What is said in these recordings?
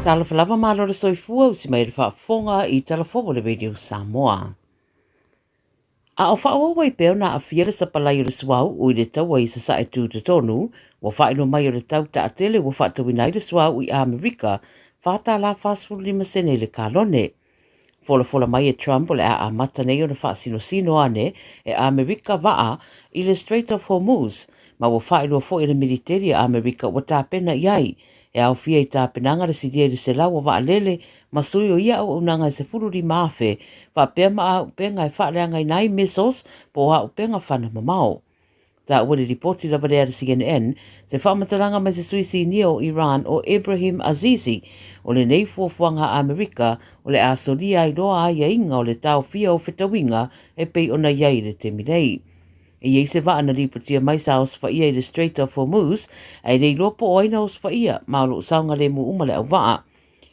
Talafalava malo le soifua usi mai le whaafonga I talafomo le radio Samoa. A o whaawawa I peo na a fiere sa palai o le suau ui le taua I sa sae tū te tonu, wa whaino mai o le tau ta atele wa whaatawina I le suau I Amerika, whaata la whaasfulu lima sene le kalone. Fola mai e Trump o le a mata nei o na whaasino ane e Amerika waa I le Strait of Hormuz, ma wa whaino fo I le militeri Amerika wa tāpena iai, e au fia I tāpenanga le sidia I le se lau wa lele, ma sui o ia o unanga I se furu ri maafe, wa pea ma au penga e whaaleanga I nai missiles, po au penga whana mamao. Ta ua le ripoti la barea le CNN, se whaamataranga mai se suisi nia o Iran o Ibrahim Azizi, o le nei fuafuanga Amerika, o le asolia I loa aia inga o le tau fia o whetawinga e pei ona iai le teminei. E iei se waa na ripotia mai sa ospa ia I le Strait of Hormuz, e nei lopo o aina ospa ia, ma lo saunga le mu umale au waa.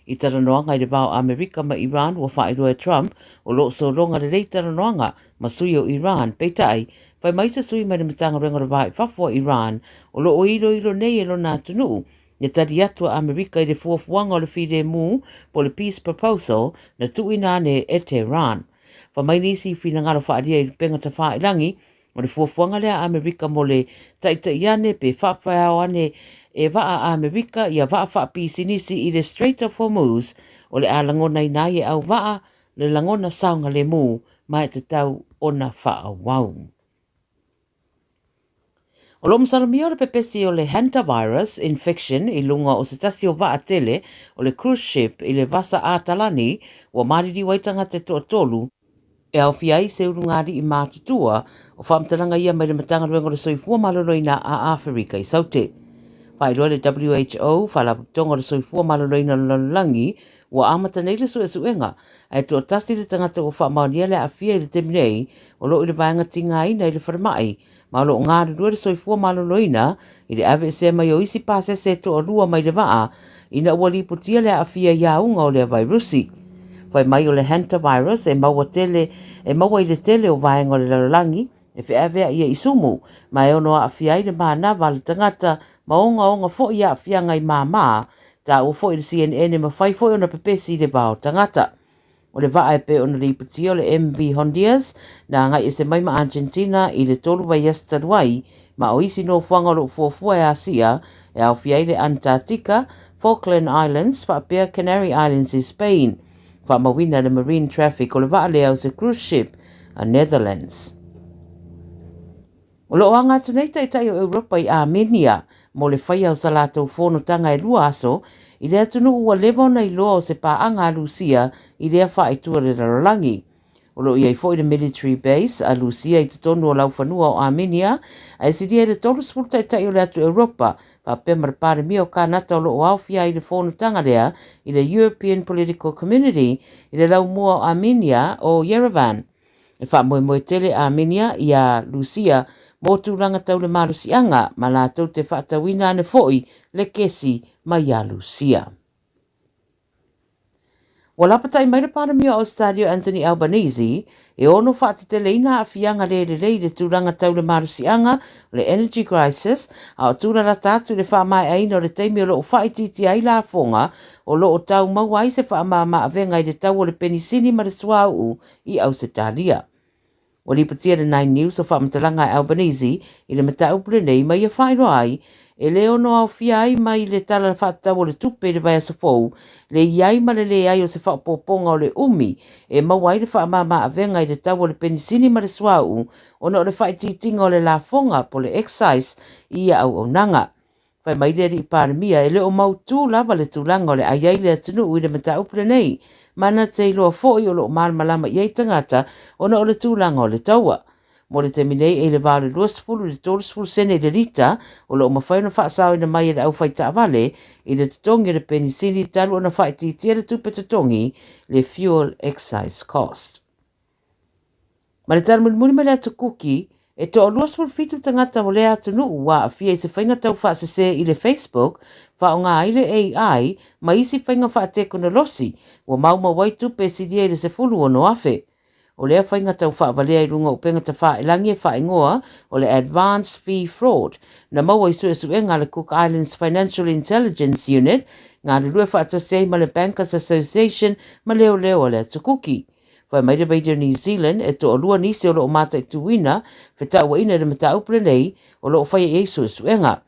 I taranoanga I le vao Amerika ma Iran wa whaeroa Trump, o lo so longa le rei taranoanga, ma sui o Iran, peitai, whai mai sa sui mai le matanga renga le vai whafua Iran, o lo o ilo nei e lo nā tunu, ne tari atua Amerika I le fuafuanga o le fide mu, po le peace proposal, na tuina ne e Tehran. Wha mai nisi whina ngaro whaaria I penga ta whaelangi, o le fuafuanga lea Amerika mo le taita iane pe whawhao ane e waa Amerika ia waa whaapisinisi I le Strait of Hormuz o le a langona I nai e au waa le langona saunga le mu mai te tau ona whaawau. O lo msalamia o le pepesi o le hantavirus infection I lunga o se tasi o waa tele o le cruise ship I le vasa a talani wa mariri waitanga te tolu e au fiai se urungari I mātutua o whaamtaranga ia mai le matanga ruengo le soifua maloloina a Afrika I saute. Whairoa le WHO, whalaputonga le soifua maloloina lalangi, wa amata nei le suenga, e to tasti le tangata o whaamaunia le afia I le teminei, o lo I le vaenga tinga I nei le wharamai, ma lo ngāri rua le soifua maloloina, I le ave se mai o isi pase se to o rua mai le waa, ina ua liputia le afia iaunga o le virusi. Whai mai o le hantavirus e maua I le tele o vaenga o le lalangi, e wheawea ia isumu, ma e ono a afia I le maanawa le tangata maonga fo ia afia ngai mama, ta o fo I le CNN e mawhai fo ona pepesi le bao tangata. O le waa e pe ona riputia o le MV Honduras, na ngai e se mai ma Argentina I le tolu vai yastaruai, ma o isi no fuanga lo fuafua e Asia, e au fia I le Antarctica, Falkland Islands, pa pia Canary Islands I Spain, fa mawina le marine traffic o le waa lea o se cruise ship a Netherlands. O lo anga tunei tai o Europa I Armenia, mo le whaia o salato fono tanga e lua aso, I lea tunu ua lewa na I loa o se paanga a Lucia I lea wha I tua le rarangi. O lo ia I fo I le military base a Lucia I tutonu o laufanua o Armenia, a esidia le tolu spul tai o le atu Europa, pa pema pare mia o kanata o lo o aufia I le fono tanga lea I le European Political Community I le lau mua o Armenia o Yerevan. E wha moe tele Armenia I a Lucia, mo tūranga tau le marusianga, ma la tau te whaatawina ane foi le kesi mai a Lucia. Walapatai mai le paramia o Stadio Anthony Albanese, e ono whaatiteleina a fianga le tūranga tau le marusianga, le energy crisis, a o tūrara tātu le whaamai aina o le teimi o lo o whaititi ai la fonga, o lo o tau mauai se whaamama avenga I le tau o le penisini ma le suau I Ausitalia. O li patia le 9 News o whaamatalanga Albanese, I le matau pule nei mai a whaero ai, e leo no au fia ai mai le tala whaatau o le tupe le vai asafou, le iai ma le ai o se whaapoponga o le umi, e mawai le whaamama avenga I le tau o le penisini ma le suau, o no le whaititinga o le lafonga po le excise ia au nanga. Whai mai leri I paramia, e leo mautu lava le tūlanga o le aiai le atunu ui le matau pule nei, mana te iloa fōi o lo malmalama iei tangata o na o le tūlanga o le taua. Mo le teminei e le vāle 2.2 sene le rita o lo mawhaina whaasau ina mai e le au whaita avale I le tutongi le penisini talu o na whaititia le tupe tutongi le fuel excise cost. Ma le taru muni mai le atu kuki, e to o 2.5 tangata mo le atu nuu wa a fia I se whainga tau whaasese I le Facebook, wha o ngā ile AI, ma isi whainga whaateko na losi, wa mauma waitu pe sidia I le se fulu o no afe. o lea whainga tau whaavalea I runga o penga ta whaelangi e whaingoa o le Advanced Fee Fraud. Na maua I su e ngā le Cook Islands Financial Intelligence Unit, ngā le rue whaatasei ma le Bankers Association ma leo o le tukuki. Whai mai Radio New Zealand e to o lua nisi o lo o mata I tuwina, whetau wa ina le mata upre nei o lo o whai e su e ngā.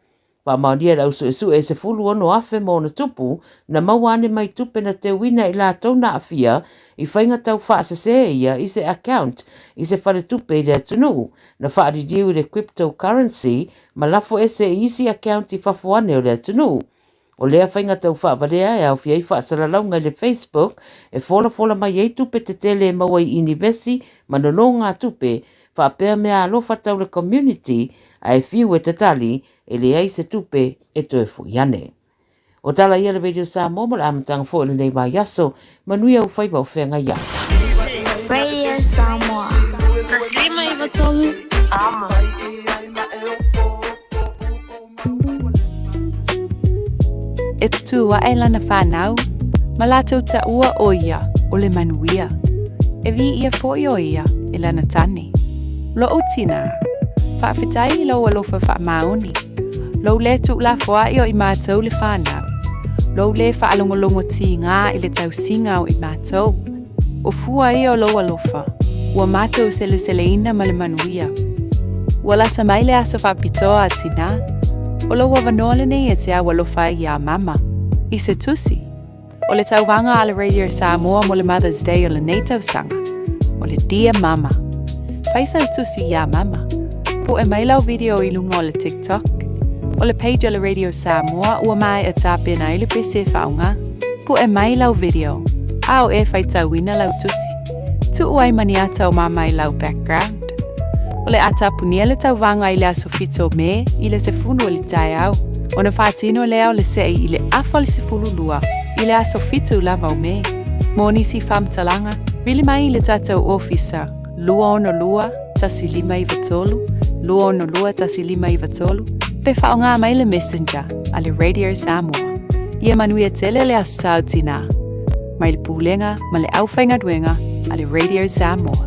Wa maonia la usu e se fulu ono afe mo na tupu na mawane mai tupe na te wina I la tau na afia I whainga tau whaasa se ia I se account I se whare tupe I le atunu na whaari diu I le cryptocurrency ma lafo e se easy account I whafuane o le atunu. O lea whainga tau whaavarea e au fia I whaasaralaunga le Facebook e fola mai ei tupe te tele maua I Inivesi ma nono ngā tupe whaapea mea alofa tau le community a e fiu e tatali e le ai se tupe e toe fuiane. O tala ia le Radio Samoa ma le amatanga fo le nei mai yaso, manui au Faiva o whenga ia. Radio Samoa. Taslima iwa tolu. Amo. E tutua e lana whanau, ma lātou ta ua o ia o le manuia. E vi ia fo I o ia e lana tane. Lo o tina, whaafetai lau alofa wha maoni. Lau le tu la fwa I o I mātou le whanau. Lau le whaalongolongo ti ngā I le tau singa o I mātou. O fua I o lau alofa, ua mātou sele ina ma le manuia. Ua lata mai le asa whaapitoa a tina, o lau avanole nei e te awa alofa I a mama. I se tusi. O le tau wanga a le Radio Samoa mo le Mother's Day o le neitau sanga. O le Dear Mama. Faisa tusi I a mama. Po e mai lau video I lunga o le TikTok. O le page o le Radio Samoa ua mai a tāpena I le pese whaunga. Po e mai lau video. A o e whaitauina lau tusi. Tu uai maniata o mama I lau background. O le atapunia le tau wanga I le asofito me I le se funu o le tai au. O na whaatino lea o le sei I le afa le se fulu lua I le asofito lava o me. Moni si whamtalanga. Rili mai I le tatau officer. Lua ono lua, tasi 5 I vatolu. Lua ono lua, tasi 5 I vatolu. Pe whaonga mai le messenger a le Radio Samoa. Ia manuia tele le asau tina. Mai le pūlenga ma le awhainga duenga a le Radio Samoa.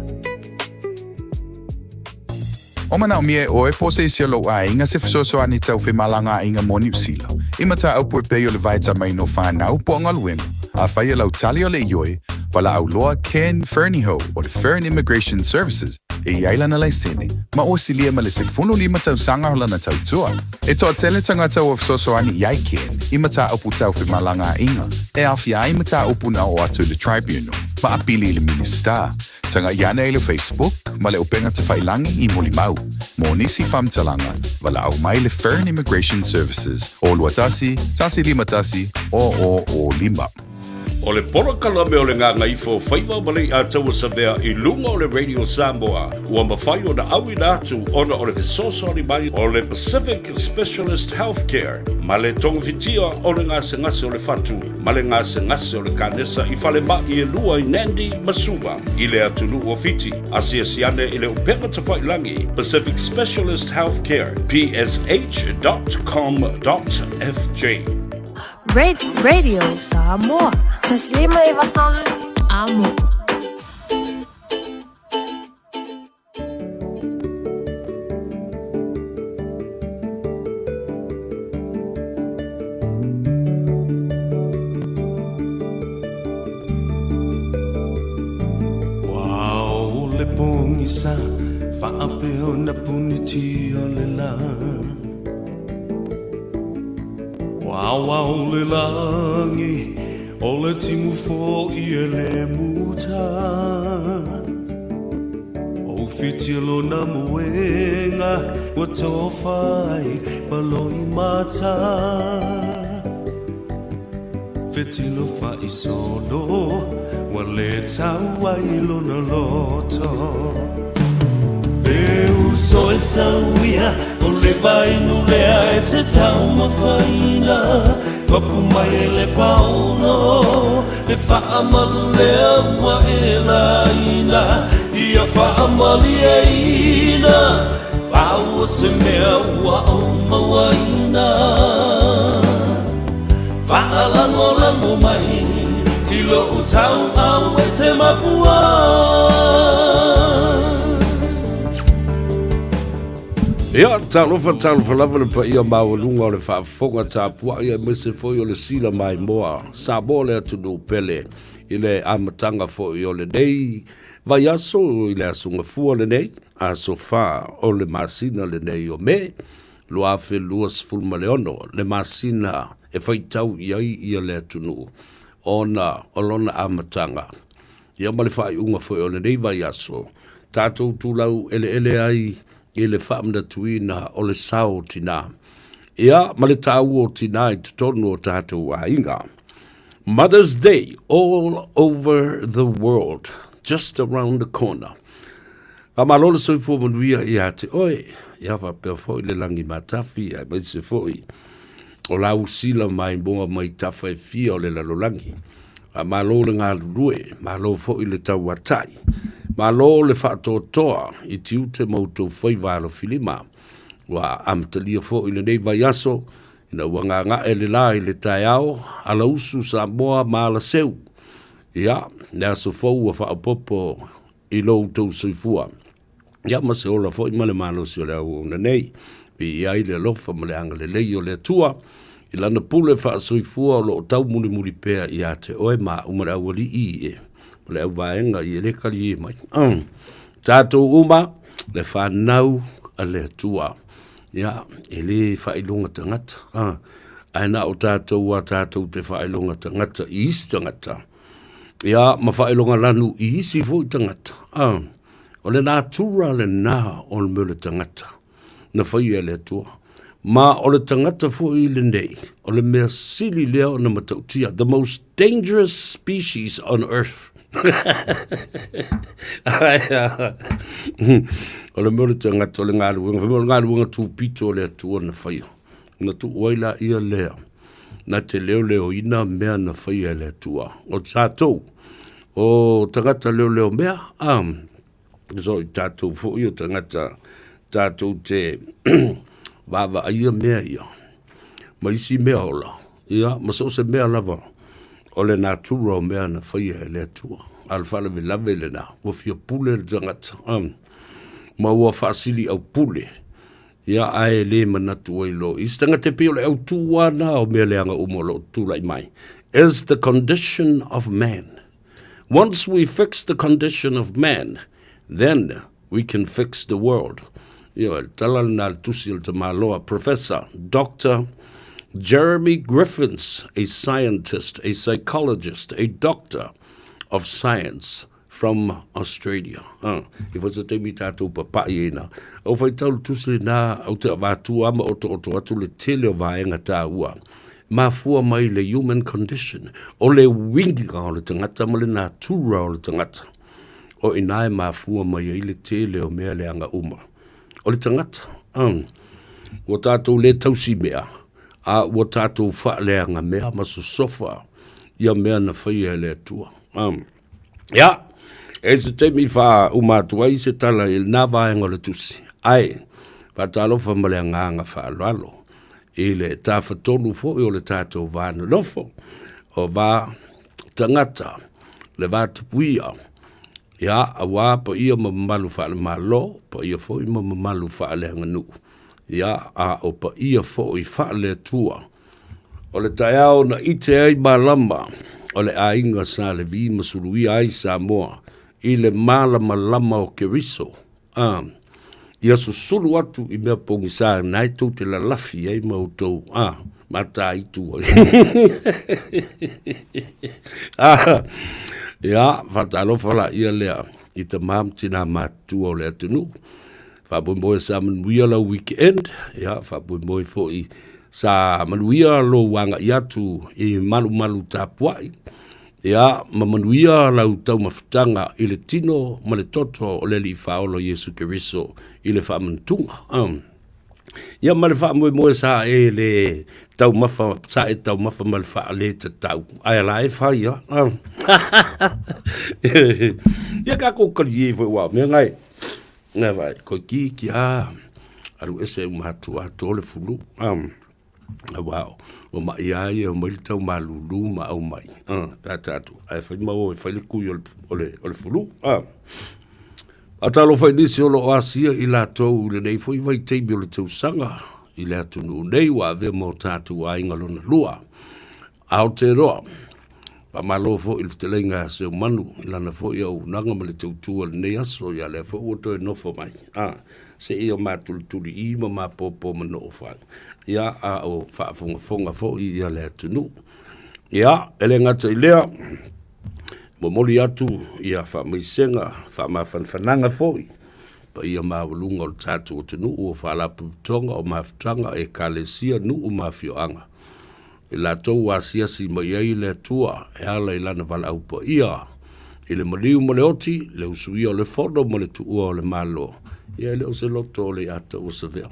O mana mie o e pose isi lo a inga se fisoso ani tau fe malanga inga moni usila. Imata au po e peo le vaita mai no whanau po ngaluenga. A whaia lau tali o le ioi, wala au loa Ken Ferniho o le Fern Immigration Services e iailana lai sene, ma o silia ma le se funu 5 tau sanga hola na tau tua. E toa tele tanga tau o fisoso ani iai Ken, imata upu tau fe malanga inga, e awhia imata upu na o atu le tribunal, ma apili le minister. Tanga iana e le Facebook, ma le upenga te whailangi I molimau. Mo nisi whamtalanga, wala au mai le Fern Immigration Services. O luatasi, tasi 5 tasi, o 5. O le porokala me o le Gagaifo Faiva malei a taua savea I lunga o le Radio Samoa. Ua mawhai o na awi nātu ona o le fesosori mai o le Pacific Specialist Healthcare. Ma le tongafitia o le ngase o le fatu. Ma le ngase o le kanesa I whale ma I lua I Nandi Masuva. I le atunu o fiti. Asiasiane I le upenga te whailangi. Pacific Specialist Healthcare. psh.com.fj. Radio Samoa. Taslima iwa tolu. Amo. Wow, le pungisa, whaapeo na puniti o le la. Wow, le langi, o le tingu fo I le muta. O fitilo na muenga, wa tofai, palo I mata. Fitilo fa I solo, wa le taua I lona loto. So e sauia, o le vai no lea e te tau mawhaina. Kapu mai e le pauno, le whaamalu lea ua e laina. Ia whaamali e ina, pau o se mea ua au mawaina. Whaalango mai, I lo tau au e te mapua. Ia, talofa lava le pa ia mawalunga o le whaafonga tāpua ia mese foi o le sila mai moa. Samoa le atunu pele i le amatanga foi o le nei. Vai aso i le asunga fua le nei, a sofa o le masina le nei o me. Lua fe luas fulma leono, le masina e whaitau iai ia le atunu. Ona olona amatanga. Ia male whai unga foi o le nei vai aso. Tātou tūlau ele ai i le whaamna tuina o le sao tina. Ia, ma le tāu o tina i tutonu o tātou a inga. Mother's Day all over the world, just around the corner. A malola soifua manuia i ate, oe, ia whapea foi le langi matafi, ai mai se foi. O lau sila mai moa mai tafa e fia o le lalolangi. A malola ngā lurue, malo foi le tau atai. Malo le whaatotoa i tiute mautou Faiva alo filima. Wa amtalia fo i le nei vai aso, ina wanga ngā e le la i le tai ao, ala usu Samoa ma ala seu. Ia, ne aso fau a whaapopo i lou tau soifua. Ia, ma se ola fo i male malo si o le au na nei. I ai le lofa ma le anga le lei o le tua. I lana pule wha soifua o lo tau muli pea i ate oe ma umara awali i e. Le au vaenga i le kali e mai. Tātou uma, le whanau a le tua. Ia, e le whailonga tangata. Aina o tātou a tātou te whailonga tangata i isi tangata. Ia, ma whailonga lanu i isi fo i tangata. O le nā tura le nā o le mele tangata. Na whai e le tua. Ma o le tangata fo i le nei. O le mea sili leo na matautia. The most dangerous species on earth. O le mole tangata o le ngāruanga tūpito o le atua na whaia. Na tu waila ia lea. Na te leo ina mea na whaia le atua. O tātou. O tangata leo mea. So i tātou fōi o tangata. Tātou te wawa ia mea ia. Ma isi mea ola. Ia, ma so se mea lava. O le natura o mea na whaia e le atua. Alfala vi lave le na. Wa fia pule le tangata. Ma ua whaasili au pule. Ia ae le manatu ai lo. Is tangata pio le au tuana o mea leanga umolo tūlai mai. Is the condition of man. Once we fix the condition of man, then we can fix the world. Ia, tala na tusi te maloa. Professor, Dr. Jeremy Griffiths, a scientist, a psychologist, a doctor of science from Australia. If it's a temi tātou papai e na. O whai tau tusile nā au te avātua ama oto atu le tele o vaenga tā ua. Ma fua mai le human condition. O le winga o le tangata ma le nā tura o le tangata. O inae ma fua mai i le tele o mea le anga uma. O le tangata. O tātou le tausi mea. A o tātou whaaleanga mea masu sofa ia mea na whaia le atua. Ia, e se teimi wha umatua i se tala i nā vaenga le tusi. Ai, whatalofa ma le nganga whaalalo. I le tāwhatonu fo i o le tātou vāna lofo. O vā tangata, le vā tupuia. Ia, a wā pa ia mamalu whaale malo, pa ia fo i mamalu whaale hanganu. Ia a o pa ia fo i whaale tua. O le taiao na ite ai malama. O le ainga sa le vi masurui ai Samoa. I le malama lama o Keriso. Ia susulu atu i mea pongi sa nai tau te la lafi ai mautou. Mata i tua. Ia, whatalofa la ia lea. I te mam tina matua o le atunu. Whabui moe sa manuia la weekend. Ia, whabui moe fo i sa manuia lo wanga i atu i malu tapuai. Ia, manuia la utau mafutanga i le tino ma le toto o le li whaolo Yesu Keriso i le whamantunga. Ia, ma le whamoe sa e le tau mafa, sa e tau mafa ma le wha le te tau. Ai la e whai, ia. Ia ka kokari e fwe wā, mea ngai. Ngai vai, ko ki aru ese umatu ato le fulu. Wow, o ma ia o mai tau malulu ma au mai. Tatu. Ai fai mau e fai le kui o le fulu. A talo fai nisi o lo asia i la tau le nei fo i vai teimi o le tau sanga i le atunu nei wa ave mo tatu a inga lona lua. Aotearoa, pa malo fo i ftelenga se o manu i lana fo i au nanga ma le tau tua le nei aso i ale fo uto e nofo mai. Se i o matulituli i ma popo ma no fai. Ia a o whaafonga fo i ale atunu. Ia, ele ngata i lea, mo moli atu ia whaamaisenga, whaamawhanwhananga fo i. Pa ia mawalunga o le tatu o tunu o whaalapu tonga o mawhtanga e kalesia nu o mawhioanga. I la tau wa siasi mai ai le tua e ala i lana wala au pa ia. I le maliu mo le oti, le usui o le fodo mo le tuua o le malo. Ia le o se loto o le ata o se vea.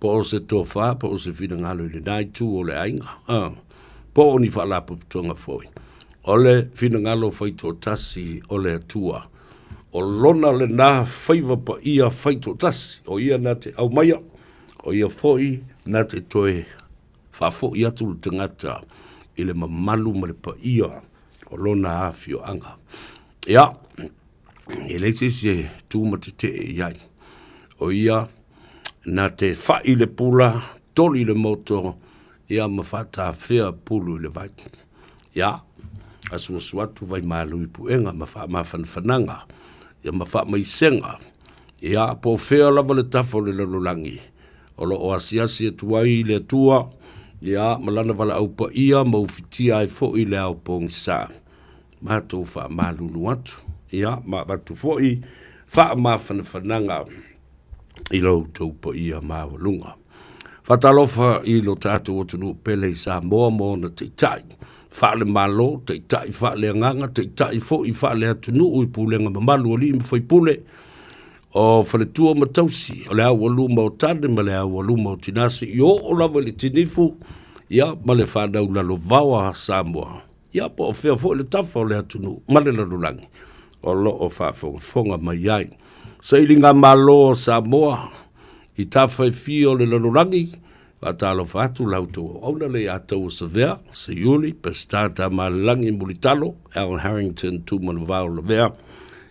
Po o se tofa, po o se fina ngalo i le nai tu o le ainga. Po o ni whala puputonga foi. O le fina ngalo whaito tasi o le tua. O lona le nā Faiva pa ia whaito tasi. O ia na te au maia. O ia foi na te toe whafo i atu le tangata i le mamalu ma le pa ia o lona awhio anga. Ia, e leise se tūma te iai. O ia, na te whai le pula, toli le moto, ia ma whata whea pulu i le vai. Ia, asua suatu vai malu i puenga, ma whanwhananga, ia ma wha mai senga. Ia, po whea lava le tafo le lalulangi. O lo o asiasi e tuai le tua, ia, malana wala au pa ia, ma ufitia ai fo i le au pongi sa. Ma tō wha malulu atu. Ia, ma watu fo i, wha ma whanwhananga i lau tau pa ia ma walunga. Whatalofa i lo tātou o tunu pele i Samoa mo na te tai. Whaale malo, te tai whaale anganga, te tai fo i whaale atunu ui pūlenga mamalu o li i mwhai pule. O whale tua matausi, o le au waluma o tane, ma le au waluma o tinasi, i o lava le tinifu, ia, ma le whanau lalo vawa Samoa. Ia, po o whea fo le tafa o le atunu, ma le lalulangi. O lo o whafonga mai ai. Sailinga malo o Samoa, i tafa e fio le lalulangi, Atalo fatu lauto ona le atau severe se yuli pestata malangi mulitalo Al Harrington tu manvau vea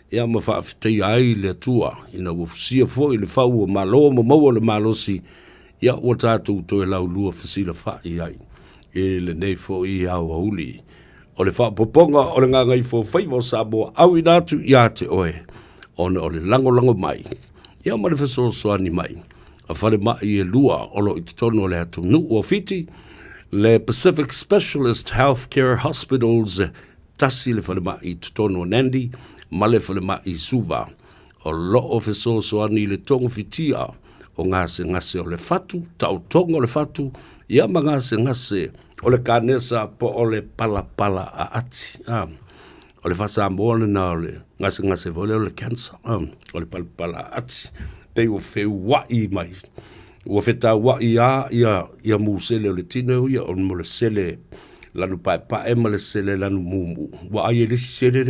ia ma fa fitei ai le tua ina ufusia fo ile fau malo mo le malosi ia o tatu to lau lua fasila fa ai ele nei fo I au uli o le fa poponga o le Gagaifo Faiva Samoa au inatu ia te oe ona o le lango mai ia ma le feso ani mai a whare mai e lua o lo I tono le atunu o fiti le Pacific Specialist Healthcare Hospitals tasi le whare mai I tono Nandi ma le whare mai Suva o lo o feso ani le tongo fitia o ngase o le fatu tau tongo o le fatu ia ma ngase o le kanesa po o le pala a ati o le fasa ambole na o le ngase vole o le cancer o le pala a ati pe o feu wai mai o feta wai ia musele o le tino ia o mo le sele lanu pa e mo le sele lanu mumu wa ai le sele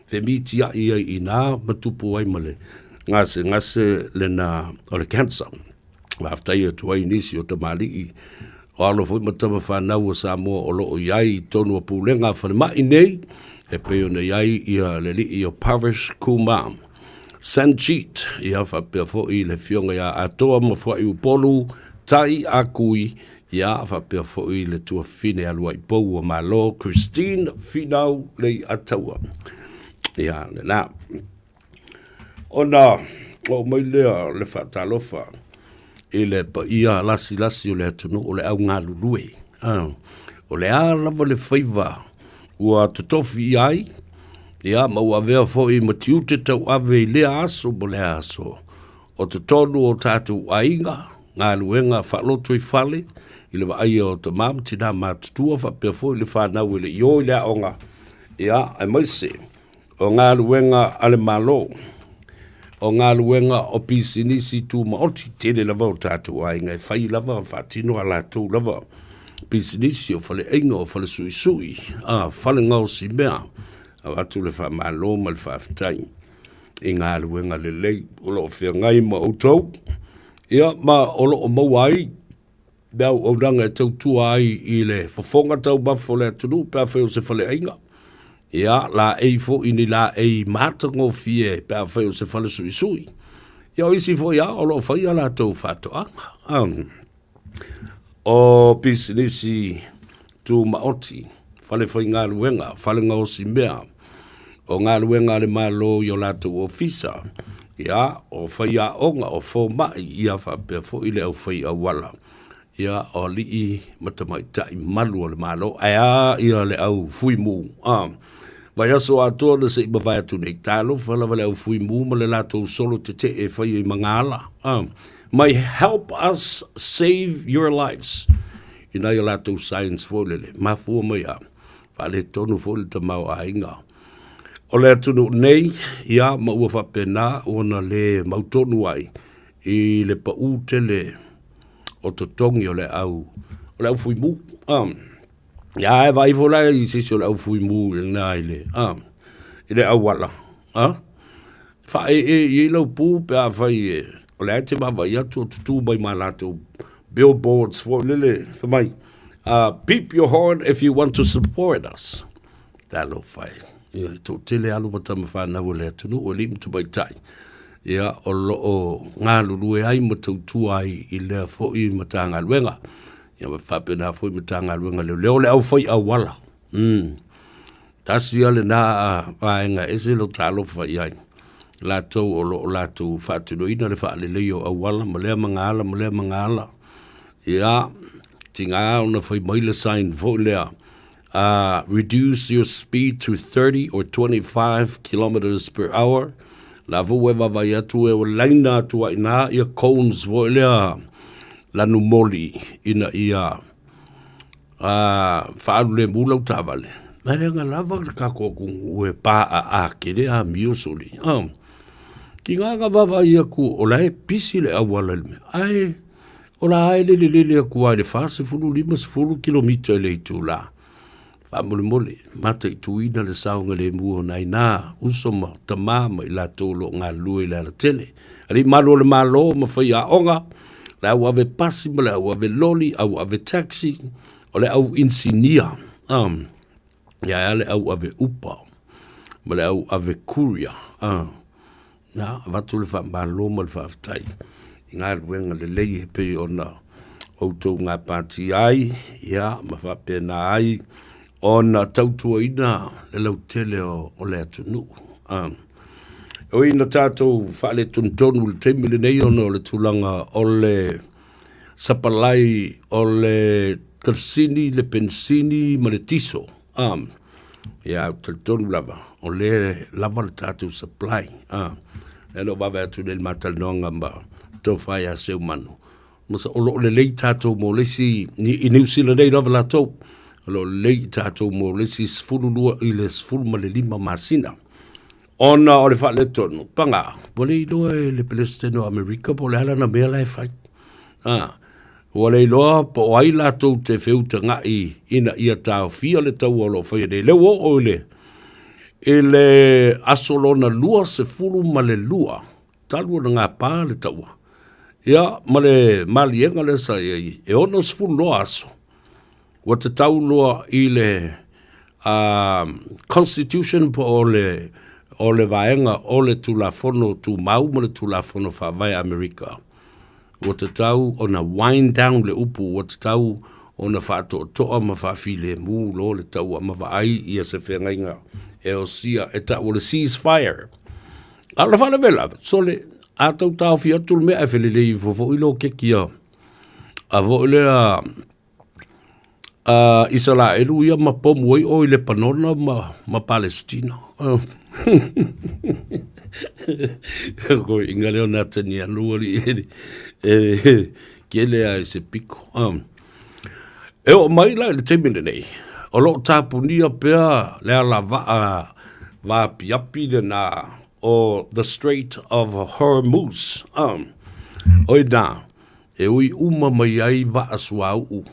fe miti ia ina matupu ai male ngase le na o le cancer wa after ia tu ai nisi o tamali o alo foi matama fa o Samoa o lo iai tonu o pulenga fa mai nei e pe ona iai ia le li o Pavish Kumam Sanchit ia fa pe fo I le fionga ia atoa mo fo I upolu tai akui ia fa pe fo I le tua fine alua I pou o malo Christine Finau le ataua ia le na ona o mai le fatalofa ele pa ia lasi o le atunu o le au ngā lulue o le a lava le Faiva ua totofi ai ia ma ua vea fo I matiu te tau ave I lea aso mo le aso o te tonu o tātou ainga ngā luenga whaloto I whale I le vai o te mam tina mātutua whapea fo I le whanau I le io I le aonga ia ai maise o ngā luenga ale malo o ngā luenga o pisinisi tu maoti tele lava o tātou ainga e whai lava o whatino a lātou lava pisinisi o whale einga o whale sui whale ngau si mea a atu le wha malo ma le whaafitai I ngā luenga le lei o lo whea ngai ma o tau ia ma o lo o mauai bea o ranga e tau tua ai I le whafonga tau bafo le atunu pēr wheo se whale einga Ia, la ei fo ini la ei matango fie pe a whai o se whale sui. Ia o isi fo ia o lo whai ala tau whatoanga. O pisinisi tu maoti, whale whai ngā luenga, whale ngā o si mea, o ngā luenga le malo i o lātou ofisa. Ia, o whai a onga o fo mai ia whapea fo ile au whai a wala. Ia, o li i matamai tai malu o le malo, ia le au fui mu. Vai aso atoa na se iba vai atu nei talo, whala wale au fui mu, ma le lātou solo te i whai i mangala. May help us save your lives. Ina i lātou science fōlele, ma fua mai a, whale tonu fōle ta mau a inga. O le atunu nei, ia ma ua whapena, ona le mautonu ai, i le pa utele o totongi o le au fui mu. Ia e vai fola i sisi o le au fui mu na ile. Ile au wala. Fa e lau pu pe a vai o le ate ma vai atu o tutu mai ma lato billboards for lele. Famai. Peep your horn if you want to support us. Talo fai. Ia to tele alu matama whanau o le atunu o lim tu bai tai. Ia o lo o ngā lulu e ai matautu ai i lea fo i matanga luenga. Ia ma whape nā fo i matanga luenga leo le au fai au wala. Tasi ale nā vaenga ese lo talo fai ai. Lātou o lo lātou whātuno ina le whaale leo au wala, ma lea mangala. Ia, tinga ona fai maila sign fo lea. Reduce your speed to 30 or 25 kilometers per hour. La vua vai atu e o laina atua ina ia cones vo lea lanu moli ina ia whaalu le mula o tāwale. Mai renga lava ka kōkung ue pā a kere a miosoli. Ki nganga wawa ia ku o la e pisi le awala le me. Ai, o la ai le aku ai le whase fulu 5 kilomita le itu la. Mole, mata i tuina le saunga le mua nai nā, usoma tamama i la tolo ngā lue la tele. Ali malo le malo ma whai a onga, le au ave pasi, ma le au ave loli, au ave taxi, o le au insinia. Ia le au ave upa, ma le au ave kuria. Ia, vatu le wha malo ma le wha aftai. I ngā ruenga le leie pe ona outou ngā pāti ai, ia, ma wha pēna ai, ona tautua ina le lau tele o le atunu. O ina tātou whaale tontonu le teimile nei ona o le tulanga o le sapalai, o le tarsini, le pensini, ma le tiso. Ia tontonu lava, o le lava le tātou supply. E no wawe atu le matalonga ma tau whai a seu manu. Masa o lo le lei tātou mo lesi i New Zealand nei lava la tau. Lo lei tātou mo lesi sfulu lua i le sfulu ma le 5 masina. Ona o le wha le tonu. Panga, wale i loa e le Palestino Amerika po le hala na mea lai whai. Wale i loa po o ai lātou te whiuta ngai ina ia tāo fia le tau o lo whai ne. Leo o le. E le asolona lua se fulu ma le lua. Talua na ngā pā le taua. Ia, ma le malienga le sa e ono sfulu loa aso. Wa te tau loa i le Constitution po o le vaenga o le tulafono tu mau ma le tulafono whawai Amerika. Wa te tau o na wind down le upu, wa te tau o na whaato toa ma whawhile mu lo le tau ama waai ia se whengainga e o sia e tau o le ceasefire. A la whana vela, so le a tau tau fi atul mea e whelele i fofo ilo kekia. A vo le isa la elu ia ma pomu oi o le panona ma Palestina. Ko inga leo natania nuali kele a se piko. E o mai la le temine nei. O lo tapunia pea le ala va piapi le na o the Strait of Hormuz. Oi na, e ui uma mai ai va asua u.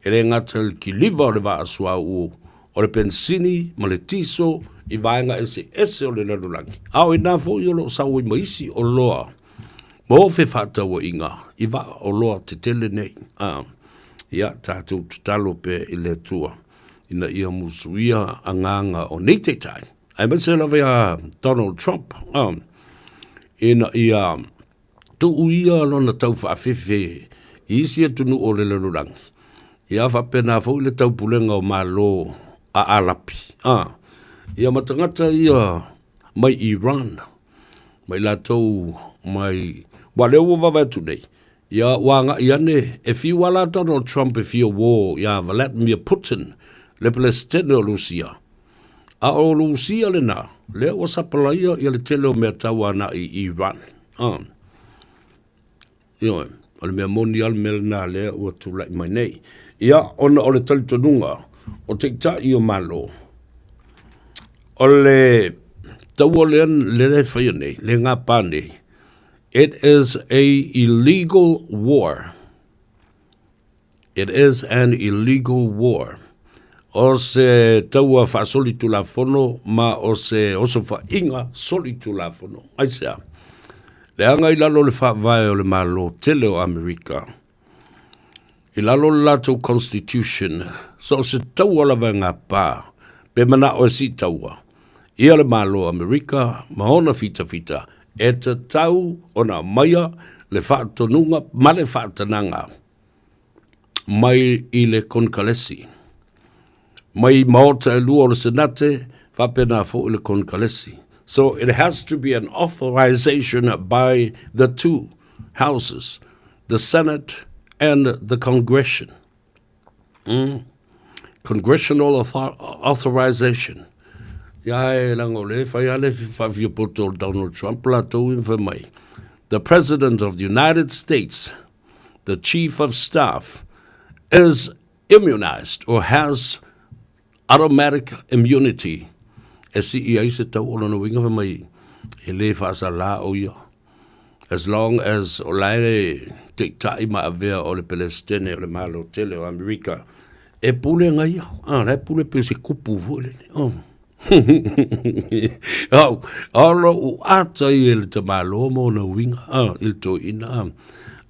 E re ngata ki liva o le va asua u. O le pensini, ma le tiso, i vaenga ese o le lalulangi. Au i nā fo i o lo sau i maisi o loa. Mo fe fata wa inga, i va o loa te tele nei. Ia, tātou tutalo pe i le tua. ina ia musuia anganga o nei te tai. Ai masela vea Donald Trump, ina ia tuuia lona tau whaafefe, isia tunu o le lalurangi. Ia whapena fo ile tau pulenga o malo a alapi. Ia matangata ia mai Iran, mai la tau mai waleo wawatu nei. Ia wanga iane, e wala Donald Trump e fia war, ia Vladimir Putin, le Palestina o Lucia. A o Lucia le na, le o sapalaia ia le tele o mea taua na i Iran. Ia, o le mea moni al mele na le o tulai mai nei. Ia, ona o le talitonunga, o te ta i o malo. O le taua le whaia nei, le ngā pā nei. It is a illegal war. It is an illegal war. O se taua wha soli tu la fono, ma o se wha inga soli tu la fono. Aisea. Le anga i lalo le wha vai o le malo tele o Amerika. I lalo le lato constitution. So se taua la vai ngā pā. Pe mana o si taua. Ia le malo Amerika, mahona fita fita. E te tau o na maia le whaatonunga, ma le whaatananga. Mai i le konkalesi. Mai maota e lua o le senate, whapena fo i le konkalesi. So it has to be an authorization by the two houses, the Senate and the Congression. Congressional authorization. Ia lango le fai ale fafia poto Donald Trump la tau mai. The President of the United States, the Chief of Staff, is immunized or has automatic immunity. E si ia se tau ono no winga mai e le fasa la o ia. As long as o laere te tai ma avea o le Palestine o le malo tele o Amerika e pule ngai le pule pe se kupu vole. Alo u ata i le te malo mo na winga il to ina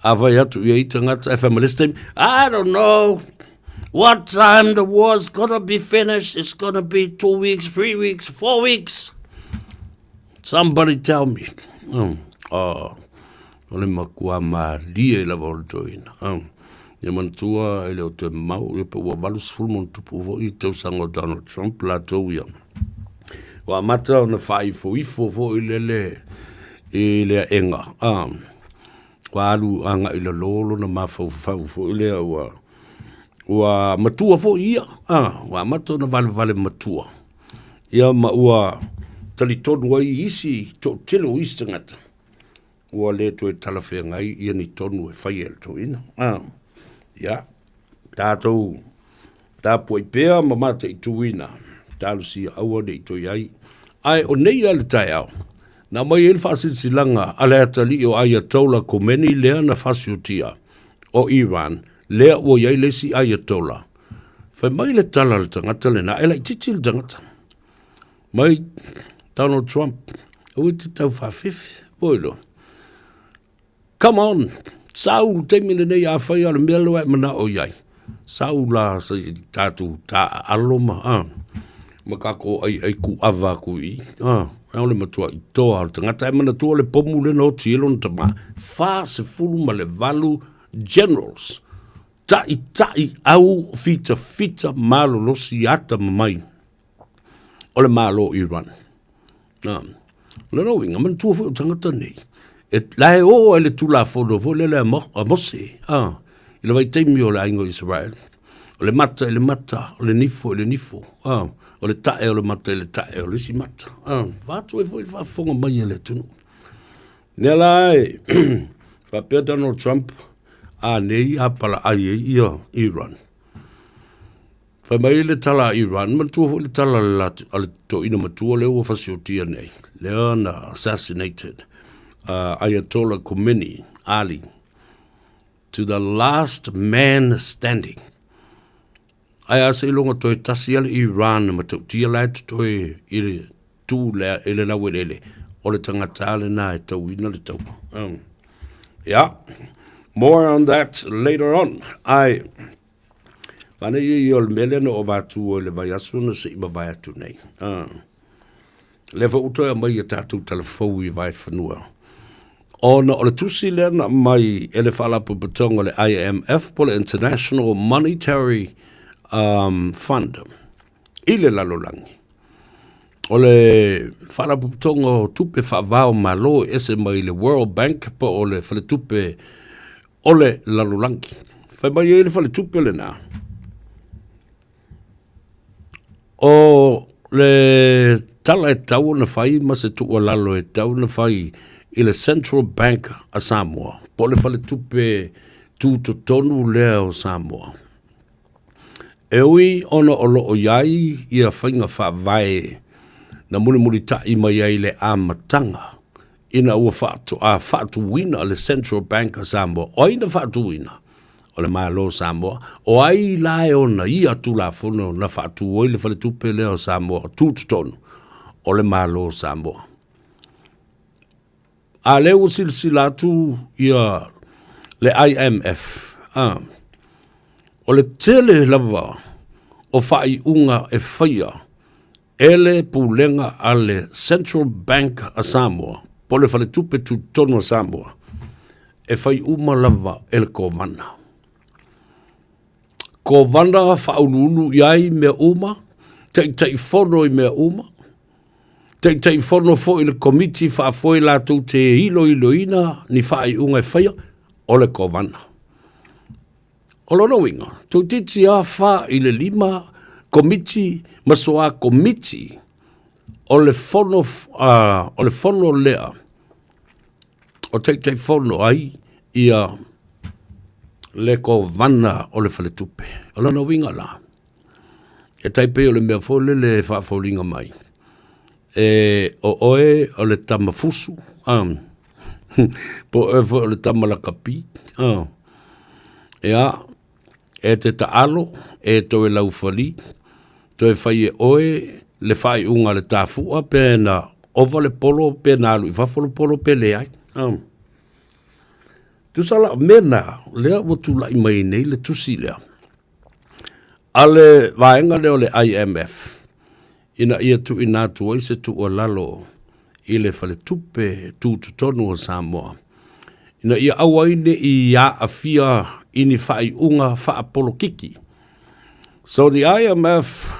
avai atu ia i tangata e familistim. I don't know what time the war's gonna be finished. It's gonna be 2 weeks, 3 weeks, 4 weeks. Somebody tell me. Ole makua ma lie la volto ina. Ia mantua ele o te mau e pe ua valus fulmon tupu vo i tau sango Donald Trump la tau ia. Wa mata ona faifo ifo vo i le enga. Wa alu anga i le lolo na mafau fo i le wa matua fo ia. Wa mata ona vale matua. Ia ma ua talitonu wai isi to telo isi tangata. Ua le to e talawhea ngai ia ni tonu e whai el to ina. Ia, tātou, tā poi pēr ma mata i tuina, tālu si aua ne i toi ai. Ai, o nei ale tai au, na mai el whasin silanga, ale atali o Ayatollah Khomeini lea na whasiotia o Iran, lea o iai lesi Ayatollah. Whai mai le tala le tangata le na, e lai titi le tangata. Mai, Donald Trump, au te tau whawhifi, oilo. Come on! Saul te mine nei a whai ala melo e mana o iai. Saul la sa tātou tā aloma. Makako ai ku awa ku i. Au le matua i toa al tangata e mana tua le pomu le no tielon tama. Wha se fulu ma le valu generals. Tai au fita malo lo siata mamai. O le malo Iran. Le no winga man tua fu tangata nei. Et lai o ele tula fono vo le mose ile vai taimi o le aingo Israel o le mata o le nifo o le tae o le mata le tae o le si mata vatu e foi fa fonga mai ele tunu ne lai fa pe Donald Trump nei a pala ai ia Iran fa mai le tala Iran man tu le tala al to ina matu le o fasiotia nei le assassinated Ayatollah Khomeini, Ali, to the last man standing. Ai asa ilonga toi tasi ala Iran ma tau tia lai toi ili tu lea ele na welele o le tangata ale na e tau ina le tau. Yeah, more on that later on. Pane i ol mele no o vatu o le vai asu no se ima vai atu nei. Le fa utoa mai a tatu telefou I vai whanua. Ona o le tusi le na mai ele whalapu patonga le IMF po le International Monetary Fund. I le lalolangi. O le whalapu patonga o tupe whavao malo ese mai le World Bank po o le whale tupe o le lalolangi. Whai mai e le whale tupe le nā. O le tala e tau na whai ma se tu o lalo e tau na whai I le Central Bank a Samoa. Po le whale tupe tu to tonu lea o Samoa. E ui ona o lo o iai I a whainga whaavai na muli tai mai ai le amatanga. Ina ua whaatu wina le Central Bank a Samoa. O ina whaatu wina. O le malo Samoa. O ai lae ona I atu la fono na whaatu oi le whale tupe lea o Samoa. Tu to tonu. O le malo Samoa. A leo silsilatu ia le IMF. O le tele lava o whai unga e whaia ele pulenga a le Central Bank a Samoa. Po le whale tupe tu tono a Samoa. E whai uma lava ele kovana. Kovana whaununu iai mea uma. Tei whono I mea uma. Tei whono fo I le komiti wha fo I lātou te hilo ina ni whai unga e whaia o le kovana. O lono winga, tau titi a wha I le 5 komiti, masoa komiti o le whono lea. O tei whono ai ia le kovana o le whaletupe. O lono winga la. E taipe o le mea fole le whaafolinga mai. E o oe o le tamafusu po o le tamalakapi e te taalo e to e laufali to e whai e oe le whai unga le tāfua pe na ova le polo pe na alu I whafolo polo pe le ai tu sala mena lea watu lai mai nei le tusi lea ale vaenga leo le IMF ina ia tu ina tu se tu o lalo I le whale tupe tu tonu o Samoa. Ina ia awaine I a afia ini whai unga wha polo kiki. So the IMF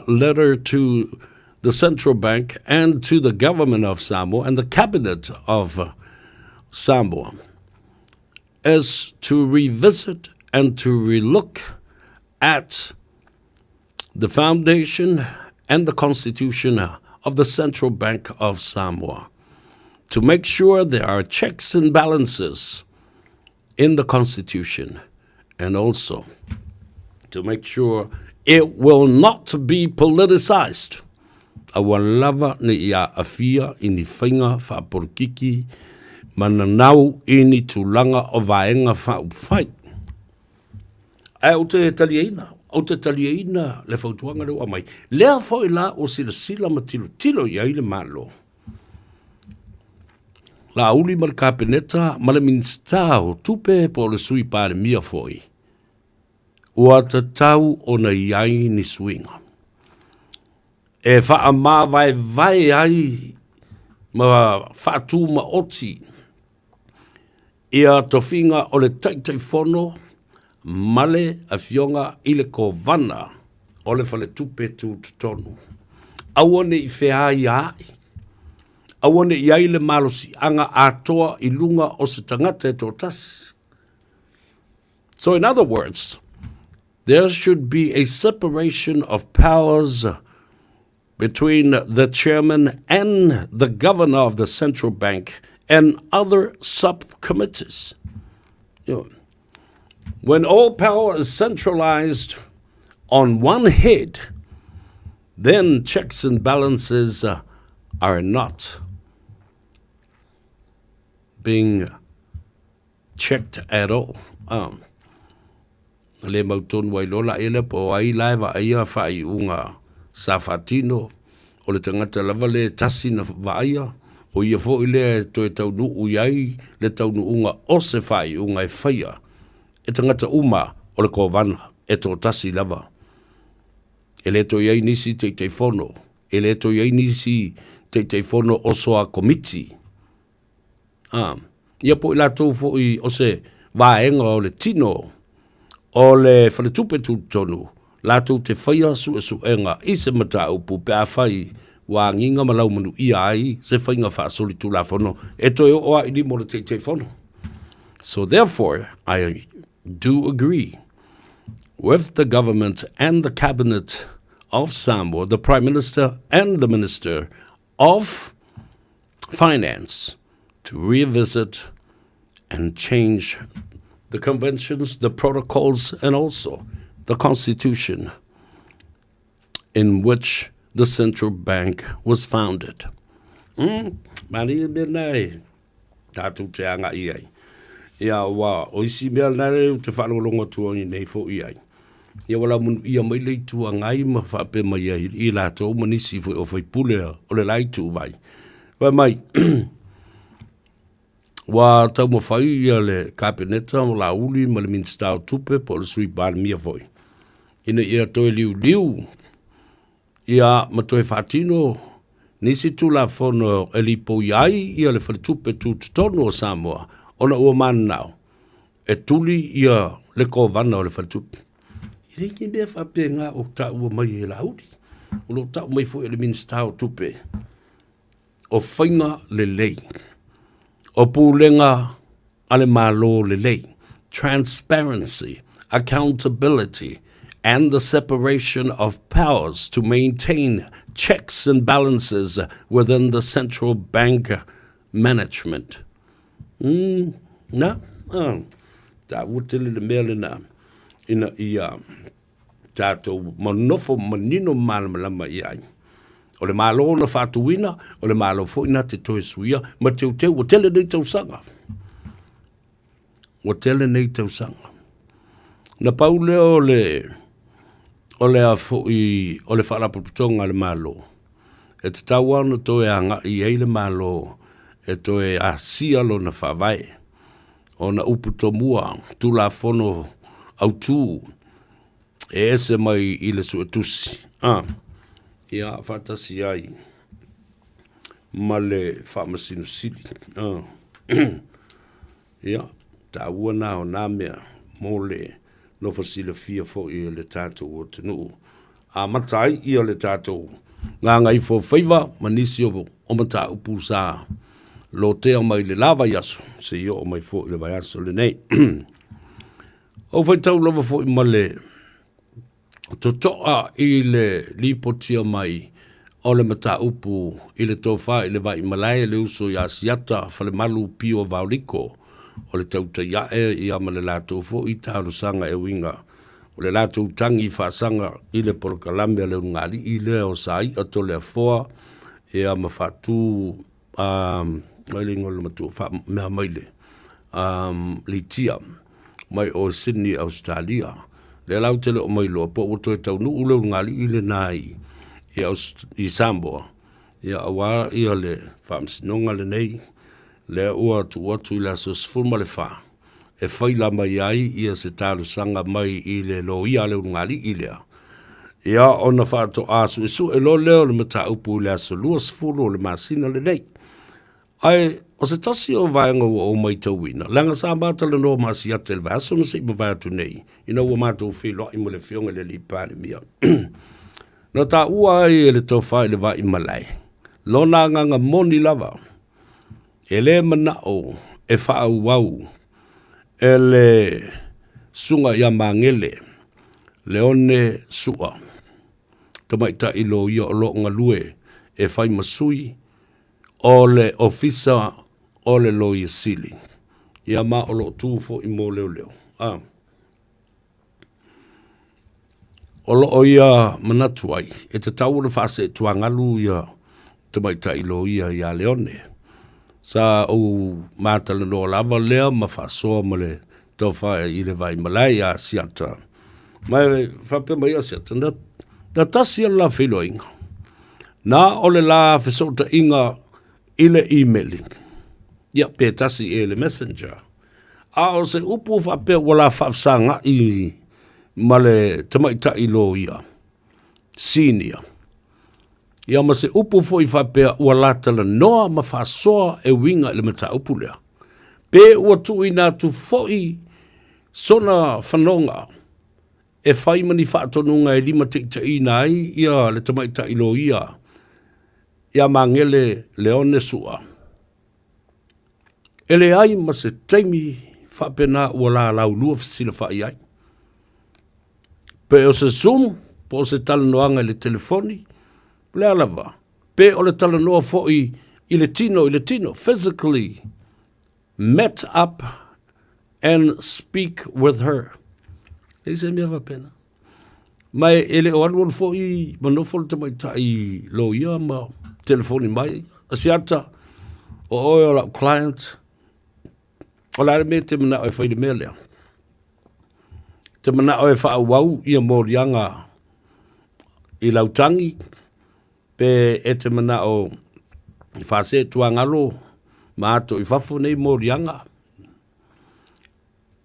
letter to the Central Bank and to the government of Samoa and the cabinet of Samoa is to revisit and to relook at the foundation and the constitution of the Central Bank of Samoa to make sure there are checks and balances in the constitution and also to make sure it will not be politicized. Awalava ni ia afia ini whainga whaporikiki mananau ini tulanga o vaenga whauwhai. Au te talieina. O te talieina le whautuanga leo amai. Lea whoi la o sila matilo I aile malo. La uli mal kapeneta ma le minsta o tupe po le sui pare mia whoi. Ua ta tau o na iai ni swinga. E wha ma vai ai ma whaatu ma oti. Ia tofinga o le taitai whono male a fionga I le kovana o le whale tupe tu tonu. Awane I whea ai. Awane I ai le malosi anga atoa I lunga o se tangata e tōtasi. So in other words, there should be a separation of powers between the chairman and the governor of the central bank and other subcommittees. You know, when all power is centralized on one head, then checks and balances are not being checked at all. Le mautonu wai lola ele po ai laiva aia whai unga safatino o le tangata lava le tasi na vaia o ia fo ile to e taunu uiai le taunu unga o se whai unga e whaia e tangata uma o le kovana e tō tasi lava. E le to iei nisi te whono. E le to iei nisi te whono o soa komiti. Ia po i la tō fo i o se vaenga o le tino, o le whanetupe tūtonu, la tō te whaia su enga i se mata upu pe a whai wa nginga malau manu i ai se whainga whaasoli tū la whono. E to e oa i ni mo le te whono. So therefore, I do agree with the government and the cabinet of Samoa, the Prime Minister and the Minister of Finance, to revisit and change the conventions, the protocols, and also the constitution in which the central bank was founded. Mani benai tatu te anga iai. Ia wa oisi mea nare te whanonga tuangi nei fo iai. Ia wala mun ia mai lei tu ngai ma whape mai ai i la tō manisi fo o whai pule o le lai tu vai. Wa mai, wa tau ma whai ia le kabineta o la uli ma le minsta o tupe po le sui bāna mia foi. Ina ia toi liu, ia ma toi whatino, nisi tu la whono e li po iai ia le whatupe tu tono o Samoa, ona ua mana nao, e tuli ia le ko vana o le whatupe. I reki mea whape ngā o ta ua mai e la uli, o lo ta mai fo e le minsta o tupe, o whainga le lei, o pūlenga ale malo le lei, transparency, accountability, and the separation of powers to maintain checks and balances within the central bank management. Na? Ta utele le mele na ina ia tātou manofo manino malamalama iai. O le malo na whātuina, o le malo fōina te toe suia, ma teu o tele nei tausanga. O tele nei tausanga. Na paule o le a fōi, o le wharaputonga le malo. E te tauana toe anga i ei le malo, e toe a sialo na whawai. O na uputomua, tu la whono au tū, e ese mai i le suetusi. Ia whatasi ai, ma le whamasinu sili. Ia, ta ua nā o nā mea, mō le no fasila fia fo i le tātou o tenu. A matai i le tātou. Ngā ngai fo Faiva, manisi o mata upu sā. Lo te o mai le lava yasu, se i o mai fo i le vai aso le nei. O fai tau lava fo i ma le totoa i le lipotia mai o le mata upu i le tofa i le vai malai le uso i asiata fale malu pio vauliko. O le tauta iae i ama le lātou fo i tārusanga e winga. O le lātou tangi whaasanga i le porokalame le ngari i le o sai ato le afoa e ama whatu maile ngolo matu mea maile litia mai o Sydney, Australia. Le lau tele o mai loa po o toi tau nu ule ngari i le nai i Samoa. Ia awa i le whamsinonga le nei. Le ua tu i la sosfulma le wha. E whaila mai ai ia se tālu sanga mai i le lo ia le ngari i lea. Ia ona wha to asu e su e lo leo le mata upu i le aso lua sfulu le masina le nei. Ai, o se tasi o vaenga ua o mai tau wina. Langa sa mata le no masi ate le vaso na se ima vai atu nei. Ina ua mata u whilo i mo le fionga le li pane mia. Na ta ua ai e le tau whai le vai malai. Lona nganga moni lava. E le manao e whaau wau, e le sunga ia mangele, le one sua, tamaita ilo ia o lo ngalue e whai masui, o le ofisa o le lo ia sili. Ia ma o lo tūfo i mō leo leo. O lo o ia manatuai, e te tau le whase tuangalu ia tamaita ilo ia leone. Sa o mātala no lava lea ma whasoa ma le tau whae i le vai malai a siata. Mai whape mai a siata, na tasi la whilo inga. Nā o le la whesota inga i le emailing. Ia pe tasi e le messenger. A o se upu whape wala whafsanga i ma le tamaitaʻi lo ia senior ia ma se upu foʻi faapea ua latalanoa ma faasoa e uiga i le mataupu lea pe ua tuuina atu foʻi sona fanoga e fai mani faatonuga e 5 taʻitaʻina ai ia le tamaitaʻi lo ia magele leone suʻa e leai ma se taimi faapena ua lalaulua fesilafaʻi ai pe o se Zoom po o se talanoaga i le telefoni le alava pe o le talanoa foʻi i le tino physically met up and speak with her e se mea faapena mai e le o alu foʻi manofo le tamaitaʻi lo ia ma telefoni mai asiata o oe o lau client o la me te mana o e fai le mea lea te mana o e whaauau ia morianga i lautangi pe e te mana o whase tuangalo ma ato i whafo nei morianga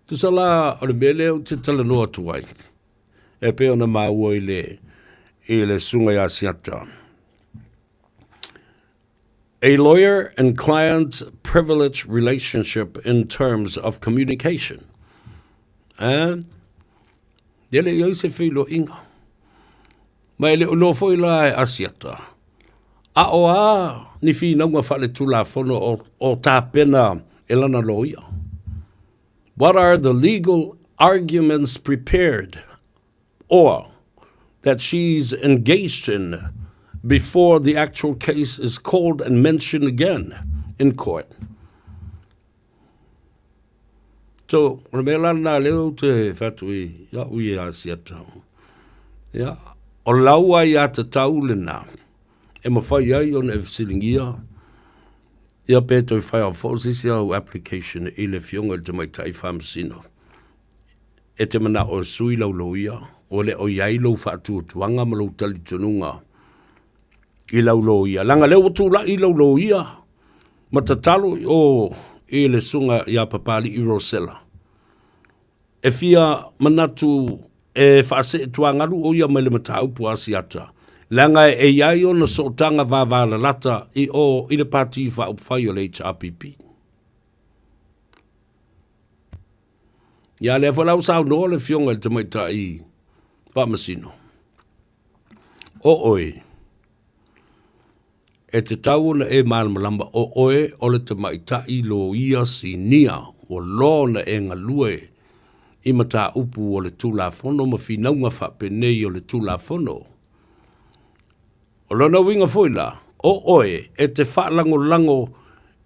tu sala o le mea leo te talanoa tuai e pe ona maua i le sunga ya siata. A lawyer and client privilege relationship in terms of communication. Dele iau se whilo inga. Mai le ulo foi la e asiata. A o a ni whinaunga whale tula whono o tā pena e lana loia. What are the legal arguments prepared or that she's engaged in before the actual case is called and mentioned again in court? So, remela na leo te fatui ya ui a siata. Ya, o laua ia te taulena. E mawhai ai on e fsilingia. Ia peto i whai a fosisi au application i le fionga te mai tai whamasino. E te mana o sui lau loia, o le o iai lau whaatua tuanga ma lau tali tununga. I lau loia. Langa leo tu la i lau loia. Ma tatalo o i le sunga ia papali i Rosella. E fia manatu e whaase tuangaru o ia mai le mataupu asiata. Langa e iai o na sotanga vāvala lata i o i le pati whai o le HRPP. Ia le whalau sao noa le fionga te maita i whamasino. O oi. E te tau na e malmalamba o oe o le te maitai lo ia si nia o lona e ngalue i mata upu o le tula fono ma finaunga whapenei o le tula fono. O lona winga foila o oe e te whaalango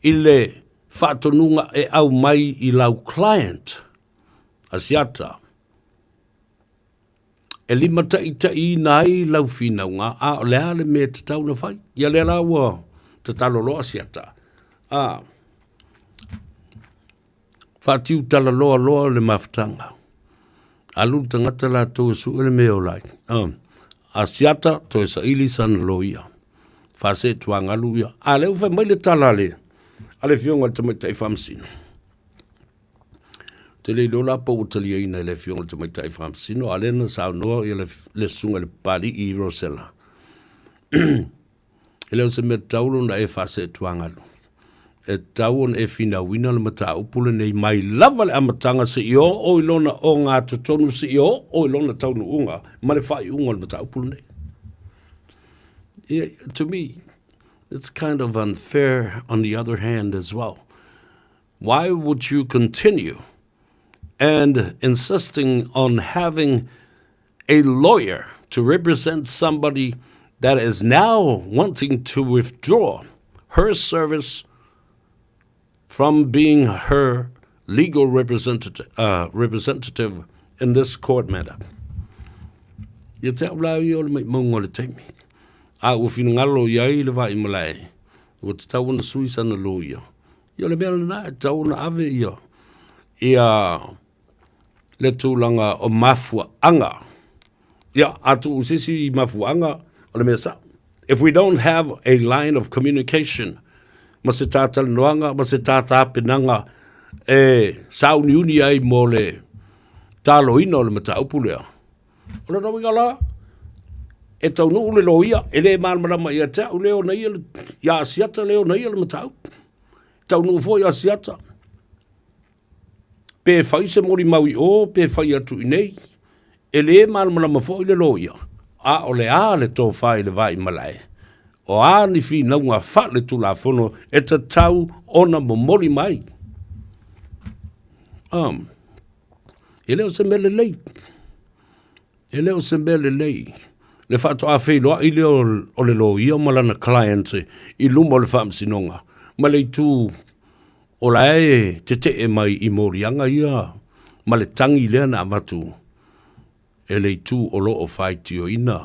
i le whaatonunga e au mai i lau client asiata. E lima tai nai lau finaunga a o lea le me te tau na whai. Ia lea laua te taloloa siata. Whaatiu talaloa le mafutanga. Alu tangata la tō su ele meo lai. A siata to e sa ili san loia. Whase tuangalu ia. A leo whai mai le talale. Ale fionga te mai tai whamsino. Te le lola po utalia ina le fionga te mai tai whamsino. A lena sao noa i le sunga le pari i Rosella. E leo se me taulo na e whase tuangalu. E tauon e fina wina le mata upule nei mai lava le amatanga se i o ilona o ngā tutonu se i o ilona taunu unga ma le whai unga le mata upule nei. Yeah, to me, it's kind of unfair on the other hand as well. Why would you continue and insisting on having a lawyer to represent somebody that is now wanting to withdraw her service from being her legal representative in this court matter? Ia te au lau i o le mai maunga le teimi. A ua finangalo iai le vai malai. Ua te tau na sui sana lo ia. Ia le mea na e tau na ave ia. Ia le tūlanga o mafua anga. Ia atu usisi mafua anga o le mea sa. If we don't have a line of communication, ma se tātala noanga, ma se tātā penanga, e sauni uni ai mo le tālo ina o le mata upulea. O le rawinga la, e tau no ule loia, e le marama ia ta, ule o nei, ia asiata leo nei le matau. Tau no fo ia asiata. Pe fai se mori maui o, pe fai atu i nei. E le marama fo i le loia. A o le a le tō whai le vai malai. O a ni fi naunga wha le tula fono, e ta tau ona mo mori mai. E leo se mele lei. E leo se mele lei. Le whaato a whailoa i leo o le lo ia malana client i luma o le whaamsinonga. Ma le tū o la te te mai i morianga ia. Ma le tangi lea na amatu. E le tū o lo o whaiti o ina.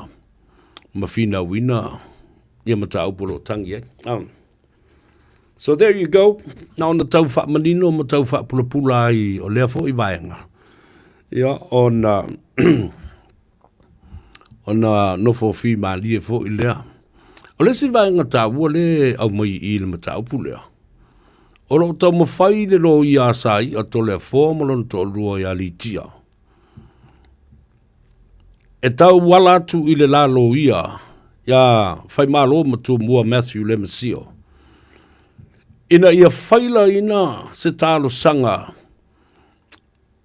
Ma whina wina. Ia mata aupolo tangi e. So there you go. Na ona tau wha manino ma tau wha pula i o lea fo i vaenga. Ia ona ona nofo fi mali e fo i lea. O le si vaenga ta ua le au mai i le mata aupulea. O lo tau mawhai le lo i asai a to lea fo malon to lua i ali tia. E tau wala atu i le la lo ia. Ia whai malo matu mua Matthew le masio. Ina ia whaila ina se talo sanga.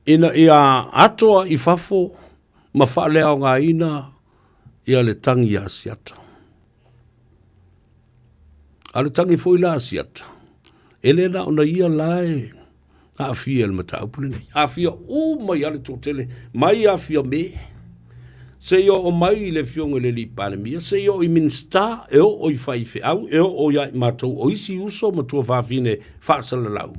Ina ia atoa i fafo, ma whaalea ngā ina, ia le tangi a siata. A le tangi fo i la siata. Ele na ona ia lae, a fia le mata upule nei. A fia mai ale tōtele, mai a fia me. Se yo o mai le fionga le li palemia, se yo i minsta e o i whaife au, e o ia i matou o isi uso matua whawhine whaasala lau.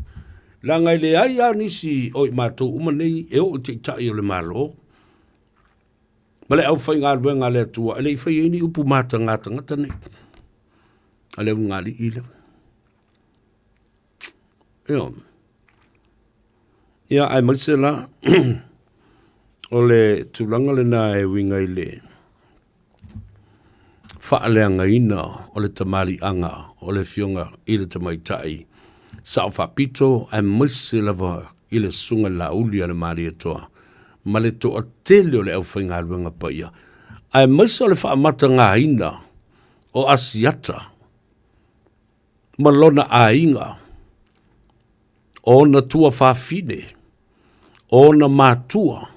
La ngai le ai a nisi o i matou umanei e o i te tai o le malo. Ma le au whai ngā luenga le atua, e le i whai ini upu mata ngata ngata nei. A le unga li i le. Ia, ai maise la, o le tūlanga le nā e winga i le whaaleanga ina o le tamari anga o le fionga i le tamaitai. Sao whapito e misi lava i le sunga la uli ale maari atoa. Ma le toa tele o le au whainga aluanga paia. E misi o le whaamata ngā ina o asiata. Ma lona a inga. O na tua whawhine. O na mātua.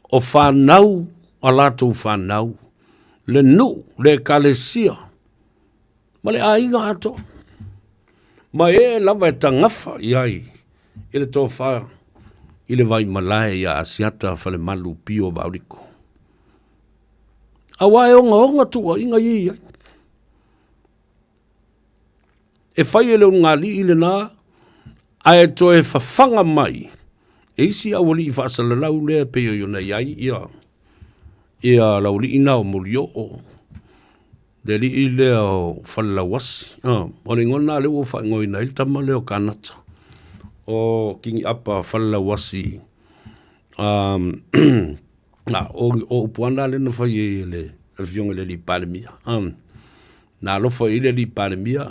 O whanau a lātou whanau. Le nu, le kalesia. Ma le a inga ato. Ma e lava e tangafa i ai. I le tō wha. I le vai malae ia asiata whale malu pio vauriko. A wae onga tua inga i ai. E whai e leo ngā li i le nā. A e to e whawhanga mai. E isi awali i whaasala lau lea peo yona iai ia. Ia lauli ina o muri o. De li i lea o whalawasi. O le ngona leo o whaingoi na il tama leo kanata. O kingi apa whalawasi. O upuana le na whai e le fionga le li palemia. Na lofa i le li palemia.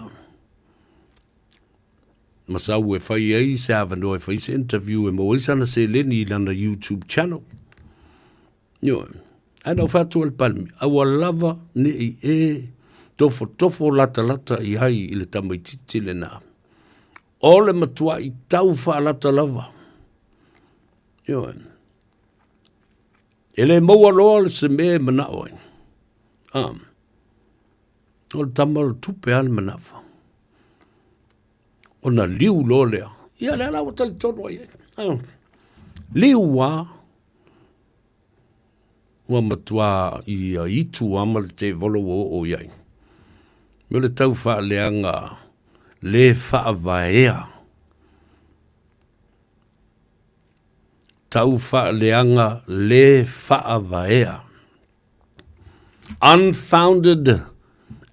Masau e whai ei se avano e whai se interview e mo isana se leni lana YouTube channel. Yo, ana whatu al palmi. Awa lava ne e tofo lata i hai i le tamaititi le nā. O le matua i tau wha lata lava. Yo, ele maua loa le se me mana oi. O le tamal tupe al manawa. Ona liu lo lea. Ia lea lawa tali tono ai. Liu wa. Ua matua i itu ama le te volo o iai. Mio le tau wha leanga le wha vaea. Tau wha leanga le wha vaea. Unfounded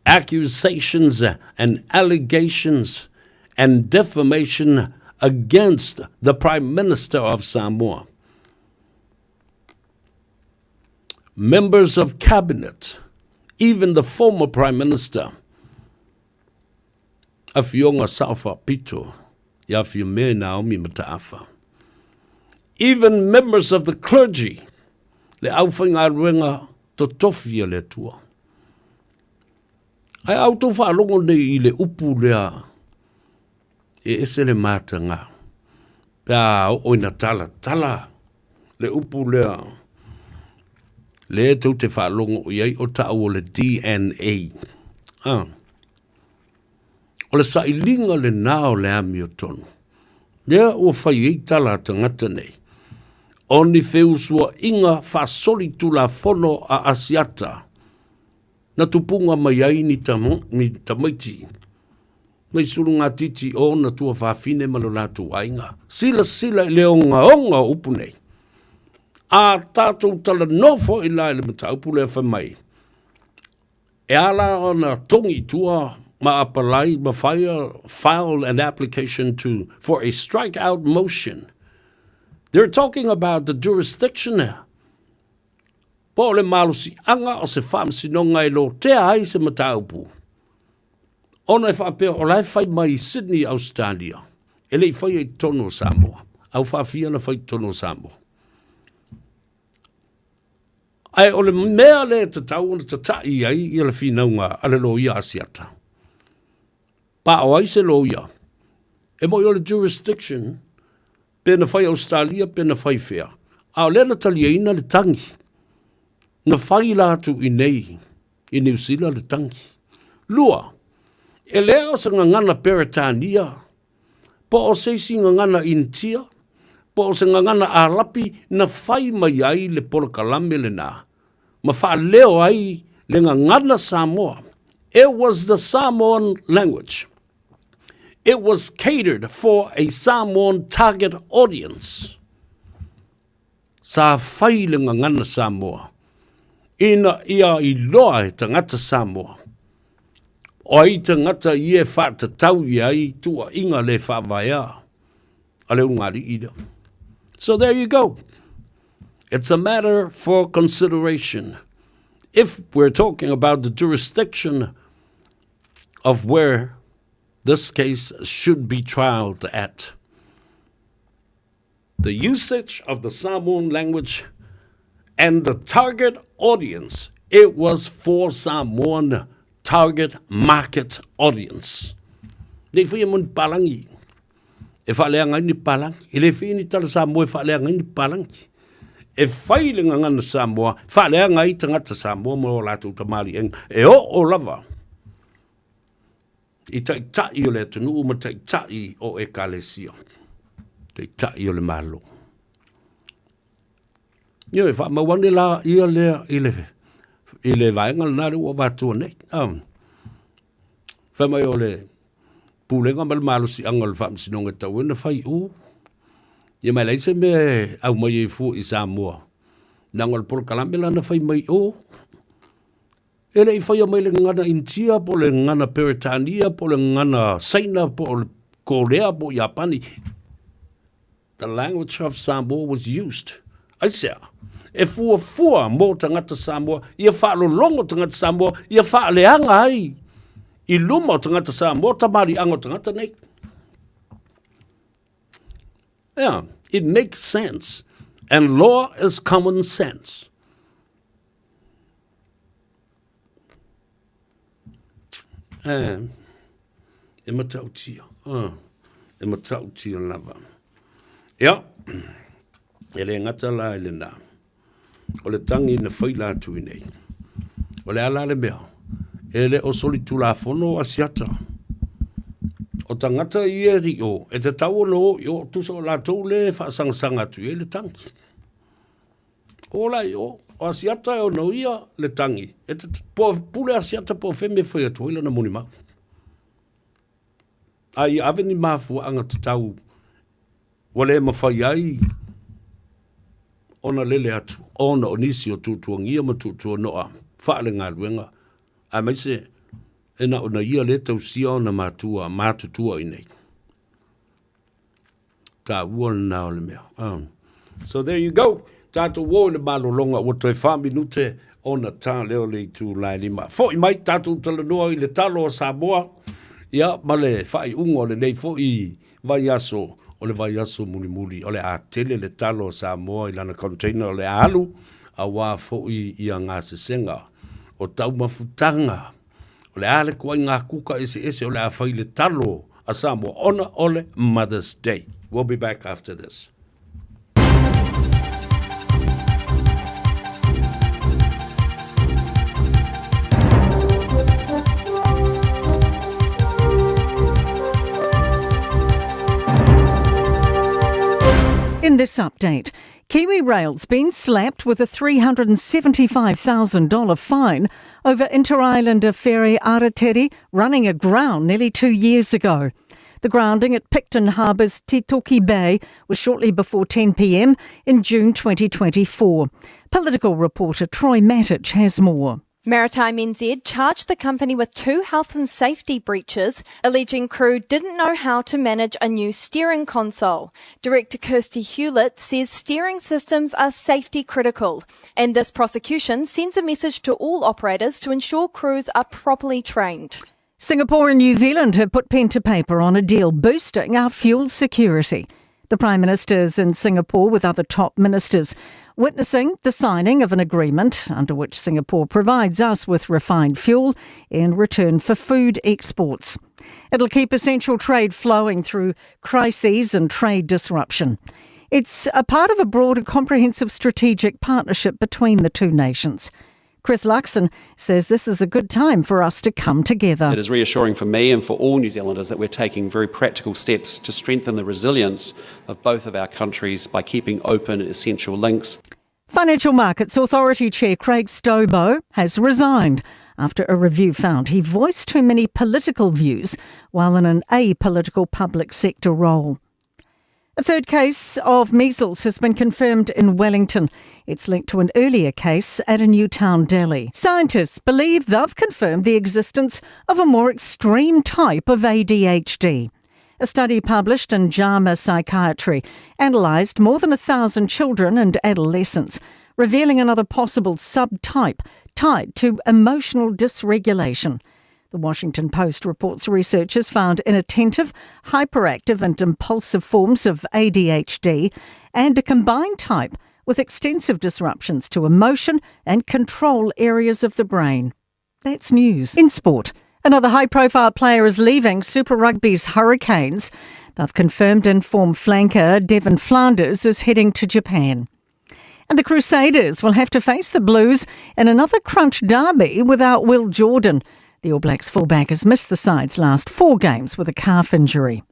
accusations and allegations and defamation against the Prime Minister of Samoa. Members of cabinet, even the former Prime Minister, Afionga Saufa Pito, Yafiume Naomi Mataafa. Even members of the clergy, le au whainga ruenga to tofia le tua. Ai au tau whaalongo nei I le upu lea e ese le mātanga. Pea oina tala le upu lea le tau te whaalongo iai o tau o le DNA. O le sailinga le nao le ami o tonu. Lea ua whai ei tala tangata nei. O ni wheusua inga whaasoli tu la fono a asiata. Na tupunga mai ai ni tamaiti. Mai suru ngā titi o na tua whawhine malo la tu ainga. Sila le onga upu nei. A tātou tala nofo I lai le mata upu le whamai. E ala o na tongi tua ma apalai ma file an application for a strikeout motion. They're talking about the jurisdiction there. Po le malusi anga o se whamsinonga I lo te ai se mataupu. Ona e whapea o lai whai mai Sydney, Australia. E lei whai e tono Samoa. Au whawhia na whai tono Samoa. Ai o le mea le te tau ona te tai ai I le whinaunga ale lo ia asiata. Pa o ai se lo ia. E mo I o le jurisdiction pena whai Australia, pena whai whea. A o lena talia ina le tangi. Na whai la tu I nei, I New Zealand le tangi. Lua, e lea o sa ngangana Peretania, po o seisi ngangana Intia, po o sa ngangana Arapi, na whai mai ai le polokalame le nā. Ma wha leo ai le ngangana Samoa. It was the Samoan language. It was catered for a Samoan target audience. Sa whai le ngangana Samoa. Ina ia I loa e tangata Samoa. O ai tangata I e whata tau I ai tua inga le whawaya. A le ungari ida. So there you go. It's a matter for consideration. If we're talking about the jurisdiction of where this case should be trialed at. The usage of the Samoan language and the target audience, it was for Samoan target market audience. Nei whai mun palangi. E whalea ngai ni palangi. E le whi ni tala Samoa e whalea ngai ni palangi. E whai le ngangana Samoa, whalea ngai tangata Samoa mo lātou tamari eng. E o lava. I tai o le tunu uma tai o e kalesio. Tai o le malo. Yo e wha mawangi la ia lea I le vaenga nare ua wātua nei. Wha mai o le pūlenga mal malo si anga le whamsinonga tau ena whai u. Ia mai leise me au mai e fu I Samoa. Nanga le polo kalamela na whai mai o. Ele I whai a mai le ngana Intia, po le ngana Peretania, po le ngana Saina, po le Korea, po Japani. The language of Samoa was used. Aisea. E fua mo tangata Samoa, ia whaalo longo tangata Samoa, ia whaaleanga ai. I luma o tangata Samoa, tamari ango tangata nei. Yeah, it makes sense. And law is common sense. E matautia. E matautia lava. Ia. Ele ngata la ele na. O le tangi na whaila atu I nei. O le ala le mea. Ele o soli tu la fono asiata. O tangata I e rio. E te tau no yo tusa o la tau le whaasanga atu e le tangi. O la yo. O asiata o no ia le tangi. E te pule asiata po wheme whai atu ila na muni mau. Ai ave ni mafu anga te tau. Wale mawhai ai. Ona lele atu. Ona onisi o tutuangia ma tutua noa. Whaale ngā ruenga. A mai se. Ena ona ia le tau sia ona mātutua I nei. Tā ua na o le mea. So there you go. Tātou wō le malolonga o toi whaminute ona tā leo le tu lai lima. Fo I mai tātou talanoa I le talo o Samoa. Ia ma le whai ungo le nei fo I vai aso. O le vai aso muli o le a tele le talo o Samoa I lana container o le alu. a wā fo'i i a ngā sesenga o tau mafutanga. O le ale kua ngā kuka ese o le a whaile talo a Samoa ona ole Mother's Day. We'll be back after this. In this update, Kiwi Rail's been slapped with a $375,000 fine over inter-islander ferry Aratiri running aground nearly 2 years ago. The grounding at Picton Harbour's Titoki Bay was shortly before 10 p.m. in June 2024. Political reporter Troy Matic has more. Maritime NZ charged the company with 2 health and safety breaches, alleging crew didn't know how to manage a new steering console. Director Kirsty Hewlett says steering systems are safety critical, and this prosecution sends a message to all operators to ensure crews are properly trained. Singapore and New Zealand have put pen to paper on a deal boosting our fuel security. The Prime Minister is in Singapore with other top ministers, witnessing the signing of an agreement under which Singapore provides us with refined fuel in return for food exports. It'll keep essential trade flowing through crises and trade disruption. It's a part of a broader comprehensive strategic partnership between the two nations. Chris Luxon says this is a good time for us to come together. It is reassuring for me and for all New Zealanders that we're taking very practical steps to strengthen the resilience of both of our countries by keeping open essential links. Financial Markets Authority Chair Craig Stobo has resigned after a review found he voiced too many political views while in an apolitical public sector role. A third case of measles has been confirmed in Wellington. It's linked to an earlier case at a new town deli. Scientists believe they've confirmed the existence of a more extreme type of ADHD. A study published in JAMA Psychiatry analysed more than 1,000 children and adolescents, revealing another possible subtype tied to emotional dysregulation. The Washington Post reports researchers found inattentive, hyperactive and impulsive forms of ADHD and a combined type with extensive disruptions to emotion and control areas of the brain. That's news. In sport, another high-profile player is leaving Super Rugby's Hurricanes. They've confirmed in-form flanker Devon Flanders is heading to Japan. And the Crusaders will have to face the Blues in another crunch derby without Will Jordan. The All Blacks fullback has missed the side's last 4 games with a calf injury.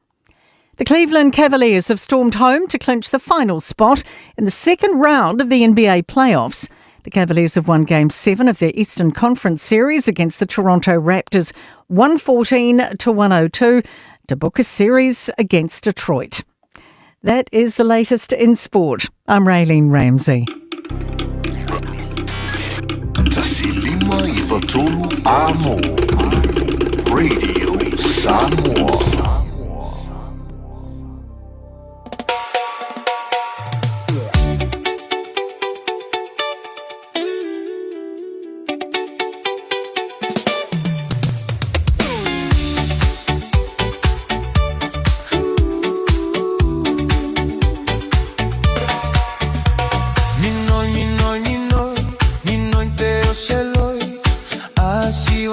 The Cleveland Cavaliers have stormed home to clinch the final spot in the second round of the NBA playoffs. The Cavaliers have won Game 7 of their Eastern Conference series against the Toronto Raptors 114-102 to book a series against Detroit. That is the latest in sport. I'm Raylene Ramsey. Tasilima i watolu amo. Radio Samoa.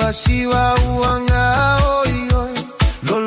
Siwa uanga oi oi lo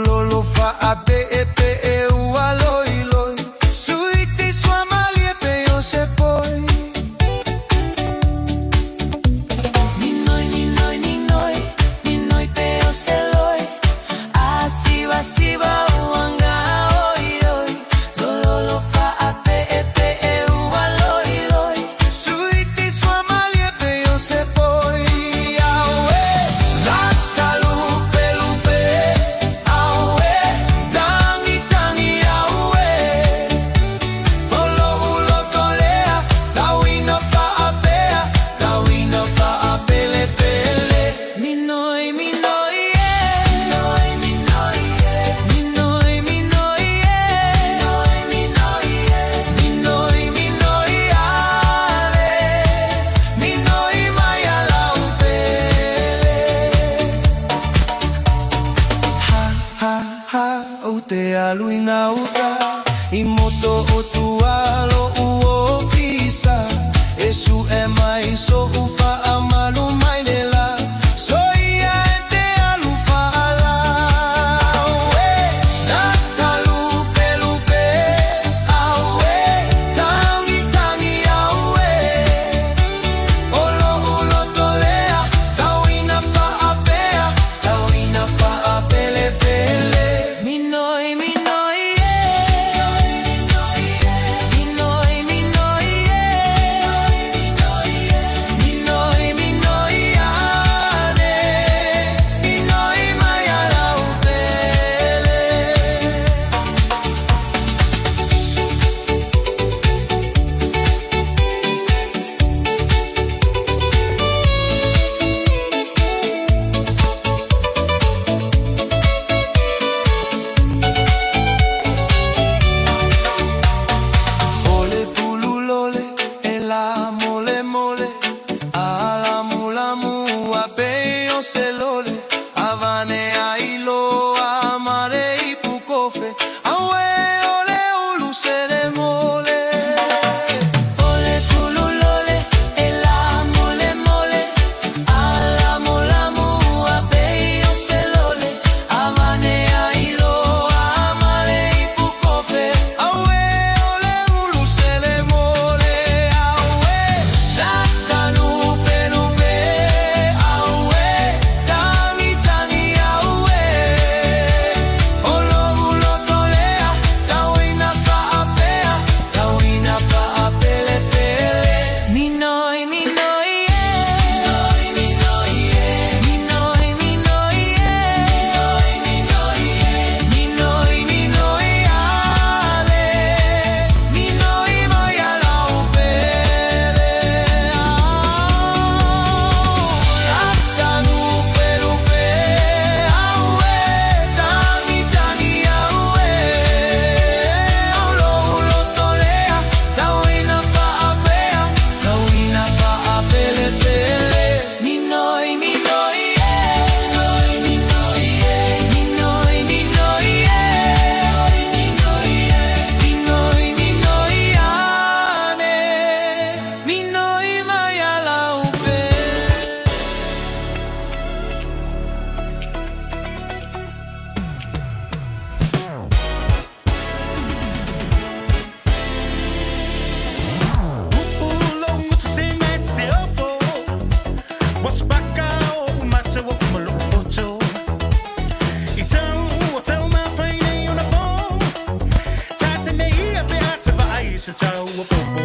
se tau a popo.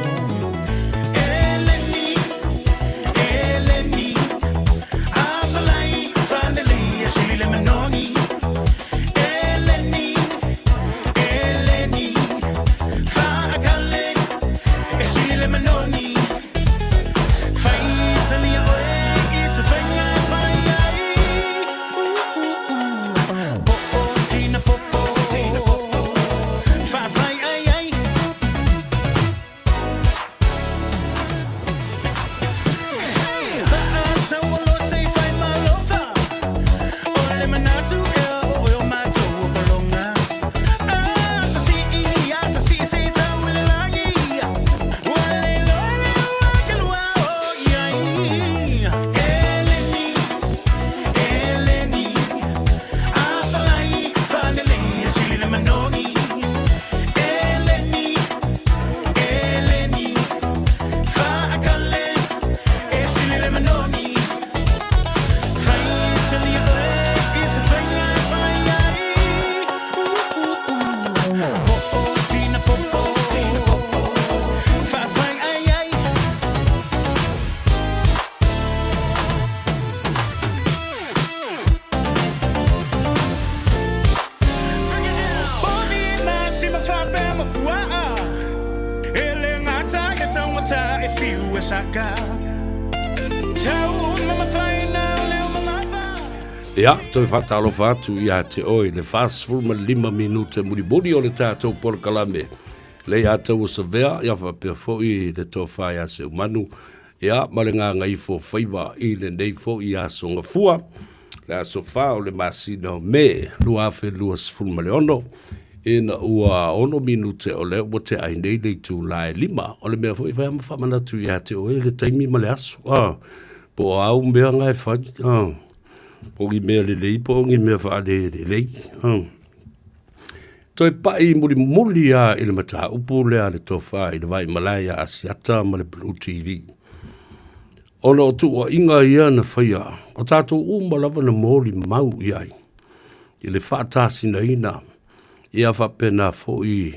Eleni, Eleni, apalai, finally, a silly lemononi. Eleni, Eleni, faakale, a silly lemononi. Finally, it's a fine. Ia, toi whatalo whātu ia te oi, le fast full ma 5 minute muriburi o le tātou porkalame. Le ia tau o savea, ia whapea fōi le tō whai a se umanu. Ia, ma le ngā Gagaifo Faiva i le nei fōi a songa fua. Le aso wha o le masina me, lua awhi lua sifuru ma le ono. Ina ua 1 minute o le ua te ai nei le tū lai 5. O le mea fōi whai ma whamanatu ia te oi, le taimi ma le aso. Po au mea ngai whai, Pongi mea lelei, pongi mea whaade lelei. Toi pai muri a ile mata upu lea le tofa i le vai malaya asiata ma le Blue TV. Ono o tu o inga ia na whaia, o tātou umalawa na mōri mau iai. I le whaatasi na ina, ia whapena fo i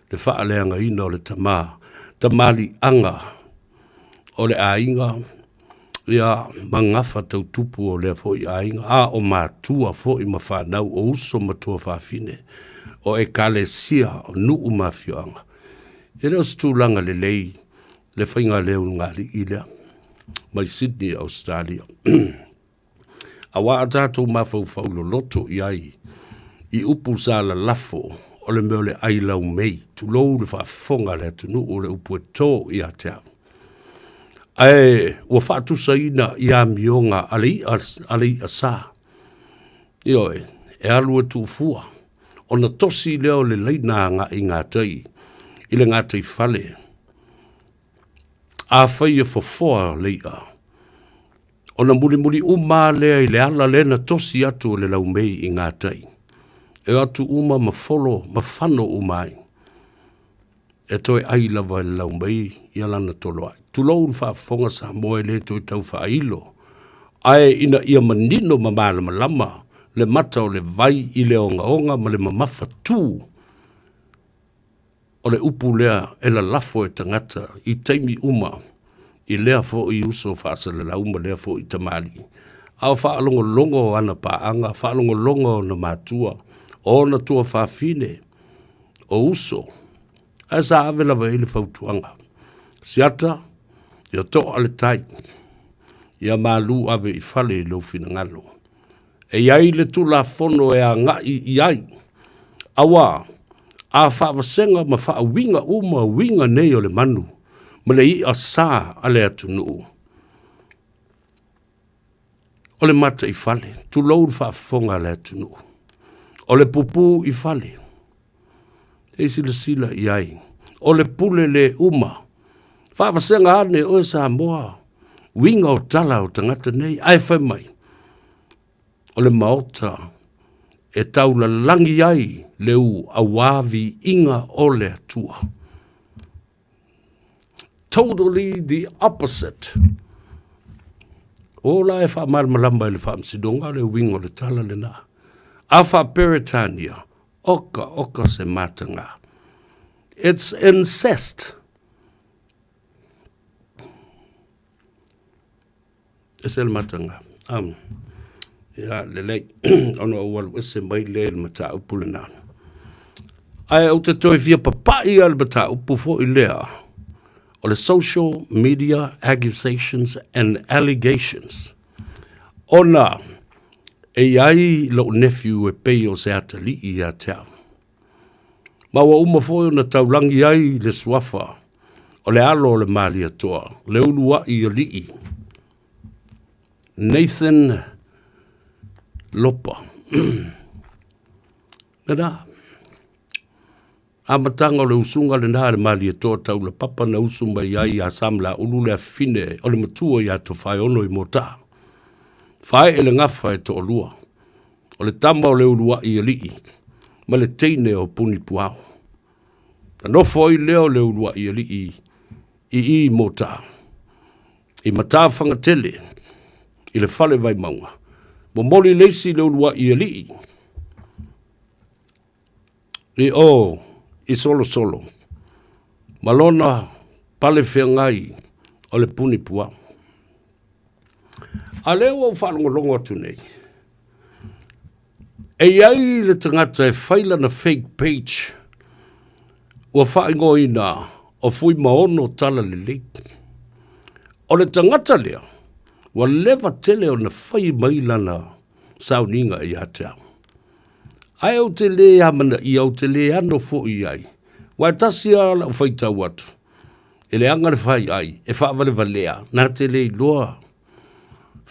le whaaleanga ina o le tamali anga o le ainga, ia mangafa tau tupu o lea fo i ainga, a o mātua fo i mawhanau o uso matua whawhine, o e kalesia o nuu mawhioanga. E leo stūlanga le lei, le whainga leo ngāli i lea, mai Sydney, Australia. A wā tātou mawhau lo loto i ai, i upu sāla lafo, o le meo le ailau mei, tu lou le whaafonga le tunu o le upu e tō i a te au. Ai, ua whaatu saina i a mionga alei a sā. Ioi, e alua tu fua. O na tosi leo le leina ngā i ngā tei, i le ngā tei whale. A whaia fofoa leia. O na muri uma lea i le ala le na tosi atu le lau mei i ngā tei. E atu uma ma folo, ma whano umai. E toi ai lava le lau mei i alana tolo ai. Tulou whaafonga Samoa le toi tau whailo. Ai ina ia manino mamala malama, le mata o le vai i le onga ma le mamafa tū. O le upu lea e la lafo e tangata i teimi uma, i lea fo i uso whaasa le lauma lea fo i tamali. Au whaalongo longo ana paanga, whaalongo longo na mātua, o na tua whaafine, o uso. Ai sa avela wa ili whautuanga. Siata, ia to ale tai, ia malu ave i fale lo fina ngalo. E iai le tu la fono e a ngai i ai. Awa, a whaawasenga ma whaawinga uma winga nei o le manu, ma le i a sā ale atu nuu. O le mata i fale, tu lau whaafonga ale atu nuu. O le pupu i fale. E sila i ai. O le pule le uma. Whaawasenga ane o Samoa. Winga o tala o tangata nei. Ai whai mai. O le maota. E taula langi ai. Leu awavi inga o le atua. Totally the opposite. O la e wha malmalamba e le wha msidonga le winga o le tala le na. A wha Peritania. Oka se matanga. It's incest. It's el matanga. Ya lelei ono wal wese mai le mata upulina. Ai o te toi fia papai al mata upu fo ilea. O the social media accusations and allegations. Ona e ai lo nephew e pei o se atali I a tau. Ma wa uma fo na taulangi ai le swafa. O le alo le mali atoa. Le ulua I a lii. Nathan Lopa. Nada. Amatanga le usunga le nā le mali atoa tau le papa na usumba iai a samla ulu le fine o le matua I a to whai ono I mota. Whai e le ngafa e to olua. O le tama o le ulua I a lii. Ma le teine o puni puao. No foi leo le ulua I a lii I mota. I mata whangatele. I le fale vai maunga. Mo moli leisi le ulua I a lii. I solo. Malona pale whiangai o le puni pua. A leo au whanongolongo atu nei. E ai le tangata e whaila na fake page. Ua whaingo ina o fui maono tala le leik. O le tangata lea. Wa lewa tele o na whai mailana sauninga I hatau. Ai au te le amana I au te le ano fo I ai. Wai tasi a la whai tau atu. E le anga le whai ai. E whaavale valea. Nā te le loa.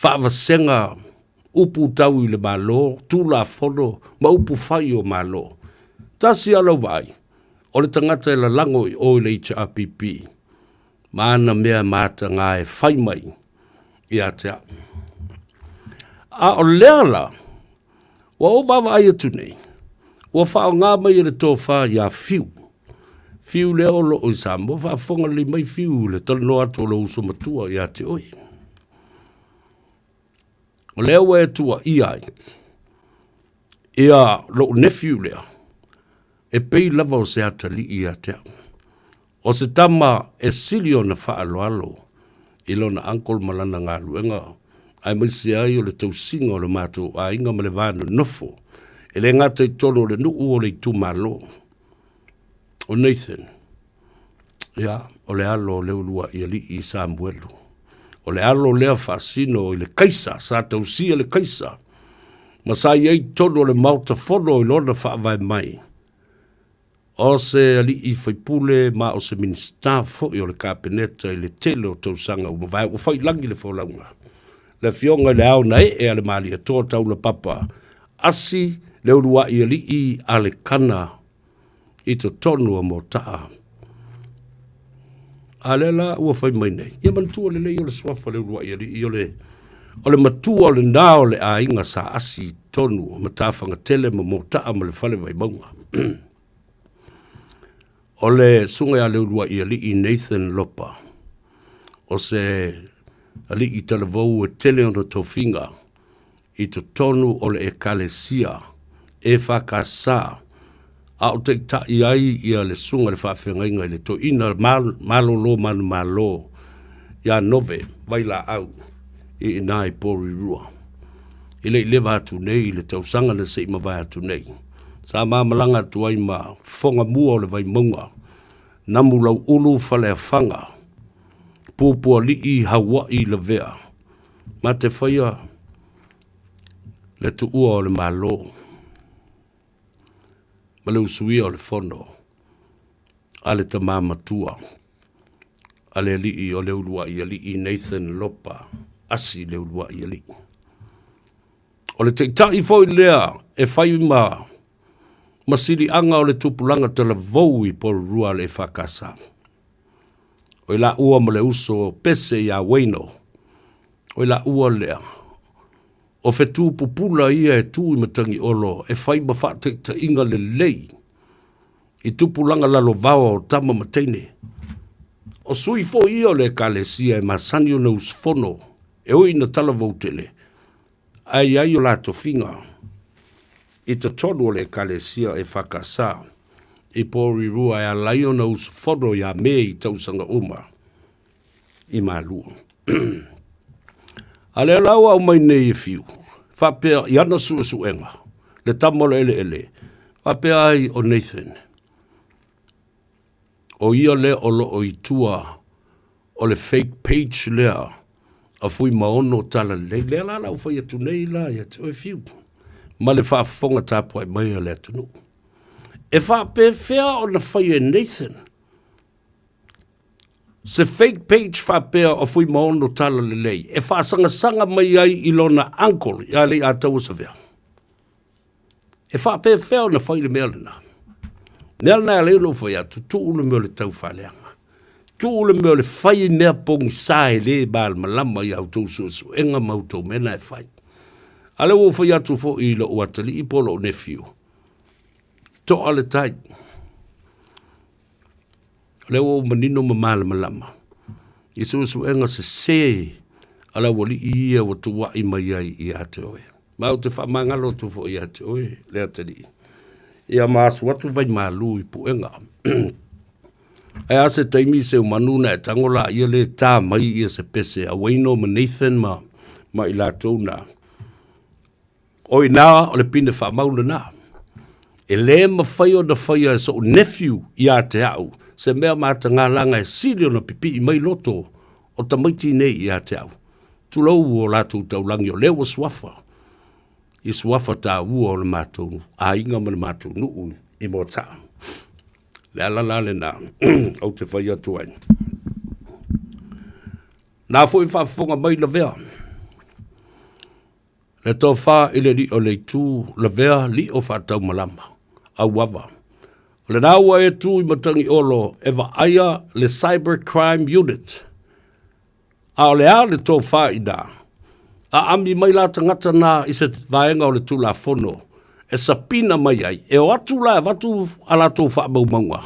Whaavasenga. Upu tau I le malo. Tula fono. Ma upu whai o malo. Tasi a la wai. O le tangata e la lango I o le HRPP. Maana mea mata ngā e whai mai. I a te a. A o lea la. Wa o bawa ai atu nei. Wa whao ngā mai le tō wha ia fiu. Fiu leo lo o Samoa. Wha whonga li mai fiu le tala no ato lo uso matua ia te oi. O leo e tua iai. Ia lo nephew lea. E pei lava o se atali ia te au. O se tama e silio na wha alo alo. Ilo na ankol malana ngā luenga. Ai mai se ai o le tausinga o le mātou a inga ma le vānu nofo. E le ngata I tono le nuu o le tu malo. O Nathan. Ia, o le alo le ulua I ali I Samuelu. O le alo lea whaasino I le kaisa, sa tausia le kaisa. Ma sa iei tono le mauta fono I lona whaavai mai. O se ali I whaipule ma o se minista fo I o le kapeneta I le tele o tausanga umawai. O whai langi le wholaunga. Le fionga le au nei e ale mali a toa tau le papa. Asi le urua I ali a le kana I to tonu a mo taa. A le la ua whai mai nei. Ia mantua le lei o le swafa le urua I ali o le matua o le nao le a inga sa asi tonu ma tawhanga tele ma mo taa ma le whale vai maunga. O le sunga a le urua I ali Nathan Lopa. O se ali I talavou e tele ona tofinga I to tonu o le ekalesia e whakasa a o te tai ai I le sunga le whawhengainga I le to ina malo lo manu malo ia nove vaila au I inai pori rua. I le lewa atu nei I le tausanga na se ima vai atu nei. Sa mamalanga atu ai ma fonga mua o le vai munga. Namu lau ulu whale a whanga. Pūpua li Hawaii la vea. Ma te whaia le tu ua o le malo. Ma le usuia o le fono. A le tamamatua. A le li o le ulua I li Nathan Lopa. Asi le ulua I li. O le teitai foi lea e whai masiri anga o le tupulanga tala vou I por rua le whakasa. O la ua mo le uso pese ia weino. O la ua lea. O fetu pupula ia e tu I matangi olo e whai mawhate ta inga le lei. I tupulanga lalo vawa o tama mateine. O sui fo ia o le kalesia e masani o na usfono e oi na tala vautele. Ai o la tofinga. I to tonu o le kalesia e whakasa. I pōri rua e a laiona usu whono ia me I tausanga uma. I mālua. A lea lau au mai nei e fiu. Whapea I ana suenga. Le tamolo ele. Whapea ai o Nathan. O ia le o lo I tua o le fake page lea. A fui maono tala le. Lea la lau whai atu nei la ia te o e fiu. Ma le whaafonga tāpua I mai a le atu no. E whapea whea o na whai e Nathan. Se fake page whapea o fui maono tala le lei. E whaasanga mai ai I lona uncle. Ia le a tau sa whea. E whapea whea o na whai le mea le na. Nea na leo no whai atu. Tu le mea le tau whaleanga. Tu le mea le whai nea pongi sae le baal malama I au tau su enga mautou mena e whai. Ale o whai atu fo I lo uatali I polo o nephew. To ale tai. Leo o manino mamala malama. I su enga se ala wali ia wa tuwa I mai ai I ate oe. Mau te whamangalo tu fo I ate oe. Lea te li. Ia maasu watu vai malu I puenga. Ai ase taimi se manuna e tangola ia le tā mai ia se pese a waino ma Nathan ma I lātou nā. Oi nā o le pine whamaula nā. E le ma whai o na whai a so nephew I a te au. Se mea māta ngā langa e siri o na pipi I mai loto o tamaiti nei I a te au. Tulau o lātou taulangi o lewa swafa. I swafa tā ua o le mātou. A inga ma le mātou nuu I mō tā. Le ala le nā. Au te whai atu ai. Nā fwoi whaafonga mai la vea. Le tō wha I le li o le tū la vea li o whaatau malama. Au wawa. Le nāua e tū I matangi olo e wa aia le cyber crime unit. A o le a le tō wha I nā. A ami mai la tangata nā I se vaenga o le tū la whono. E sapina mai ai. E o atu la e watu a la tō wha maunga.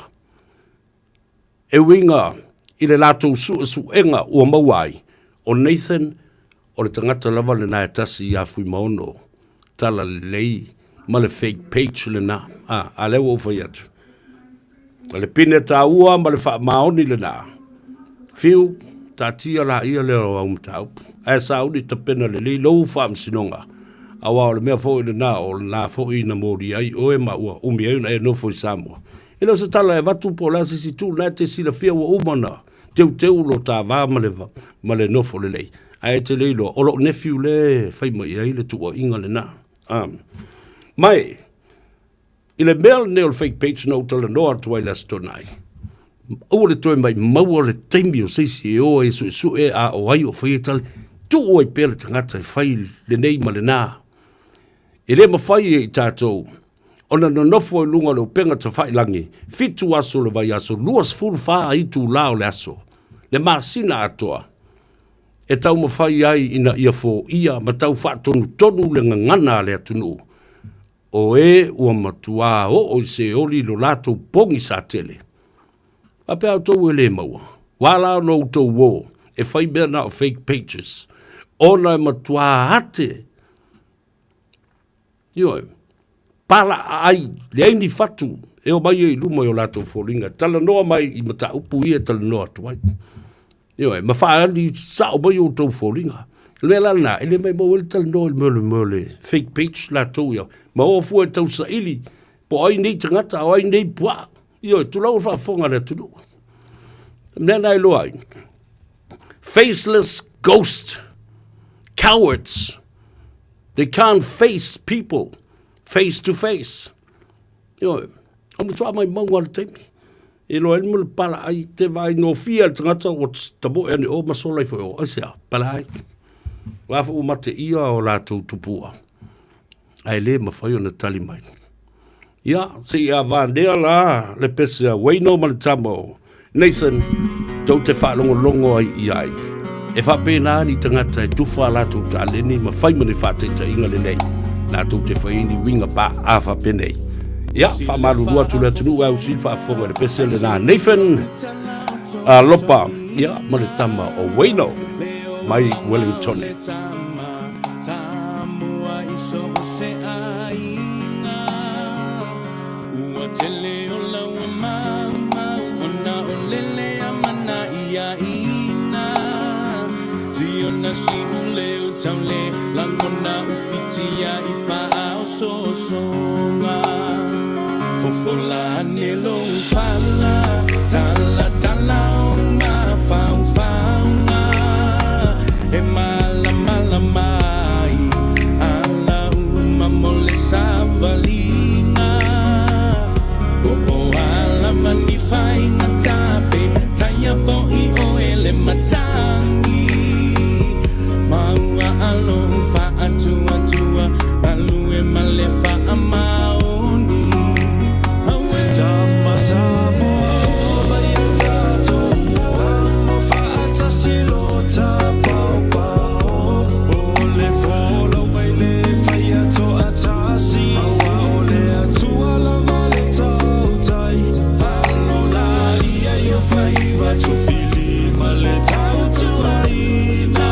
E winga I le la tō su enga ua mauai. O Nathan o le tangata lava le nā e tasi I a fui maono. Tala lei ma le fake page le nā. A leo o whai atu. Le pine tā ua ma le wha maoni le nā. Fiu, tā tia la ia leo au mtau. E saudi ta pena le lei lou wha msinonga. Awa o le mea fo I le nā o le nā fo I na mori ai o e ma ua umi au na e nofo I Samoa. Ilo se tala e watu po la sisi tu na te sila fia ua umana. Teu lo tā vā ma le nofo le lei. A e te lei lo olo nephew le whai mai ai le tua inga le nā. Mai, I le mea ne o le fake page na utala noa tuai la stonai. Ua le toi mai maua le taimi o seisi e oa e su e a o ai o whai e tali. Tu oi pēr le tangata e whai le nei ma le nā. E le mawhai e I tātou. Ona na nofo I lunga le upenga ta whai langi. Fitu aso le vai aso. Luas fulu wha I tu lao le aso. Le maasina atoa. E tau mawhai ai ina ia fo ia. Ma tau wha tonu le ngangana le atunu. O e ua matua o se oli lo lato pongi sa tele. Ape au tau e le maua. Wala no tau wo. E whai bea na o fake pages. Ona e matua hate. Ioi. Pala ai. Le aini fatu. E o mai e luma o lato folinga. Tala noa mai I mata upu ia tala noa tuai. Ioi. Ma wha andi sa o mai o tau folinga. Le la na. Ele mai mo ele tala noa mele. Fake page la tau ia. Ma o fua tau sa ili. Po ai nei tangata o ai nei pua. Ioi. Tu lau wha fonga le tunu. Nena I loa. Faceless ghost. Cowards. They can't face people face to face. Yo, I'm trying my mom one time. E lo el mul pala ai te vai no fia tangata o tabo e o masola fo o sia pala ai. Wa fo mate ia o la tupua. Ai le ma foi ona tali mai. Ya, se ia vandea la le pesa we no mal tamo. Nathan, don't te fa longo ai. E fa pena ni tangata e tufa la tu taleni ma fai mani fa te inga le nei. Na tu te fai ni winga pa a fa penei. Ya, fa malu lua tu le tunu au silfa fonga le pesa le na Nathan lopa, ya, ma le tama o Waino mai Wellington. Samoa ia ina Tio na si ule o taule Langona ufitia I whaao sosonga Fofola anelo fala Tala tala o ngā whau whaunga E mala mala mai Ala uma mole savalinga O ala mani whainga tape Taia fo I o ele matangi Maua alo wha atua tua Alu e male wha amaoni Tama Samoa Mai e tato Mo wha atasilo ta pau pau Ole fola wai le whai ato atasi Awa ole atua lava le tau tai Alo la ia I o Faiva tu fili ma le tau tuaina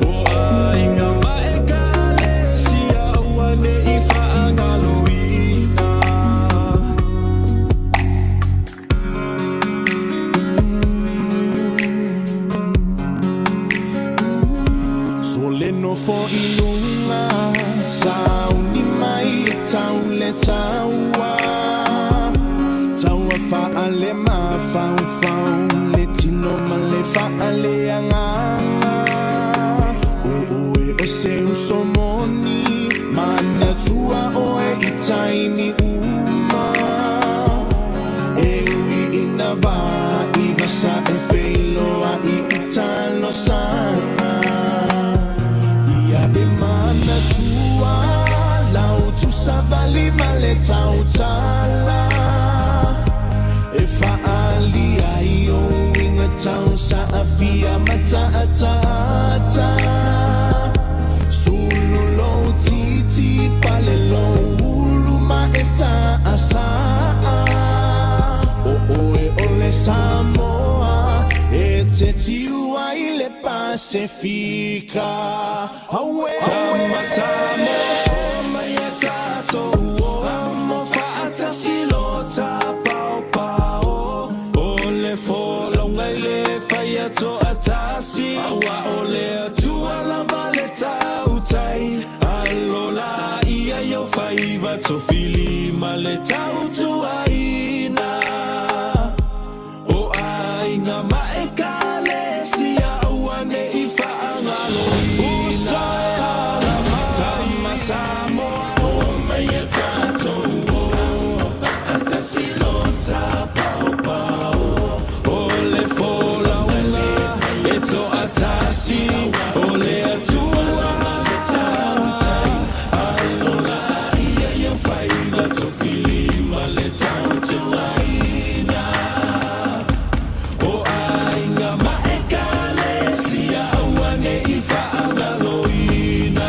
O ainga mai kale si awa ne I whaangaloina So le no fo ilunga Sauni mai e tau le taua Taua wha ale ma whau whau Le tino ma le wha ale anganga O e o se usomoni Mana tua o e I taimi uma E ui ina wā I vasa e wheiloa I italo sanga Ia e mana tua Lau tu savali ma le tau tala E whaali ai o inga tau sa awhia mata atata Sulu lo titi pale lo ulu ma e sa asa O e ole Samoa E te tiu ai le Pasifika Tama Samoa mai e tato Mo whaata silo ta pau pau Ole fola ngai le whai ato atasi Awa ole atua lava le tau tai Alola ia I o Faiva to fili ma le tau tuaina O ainga mai kale si aua ne I whaangaloina Usai alama Tama Samoa O mai e tato O whaata silo ta pau pau Ole fola una E to atasi Ole atua le tau tai Alola ia I o Faiva to fili ma le tau tuaina O ainga mai kale si aua ne I whaangaloina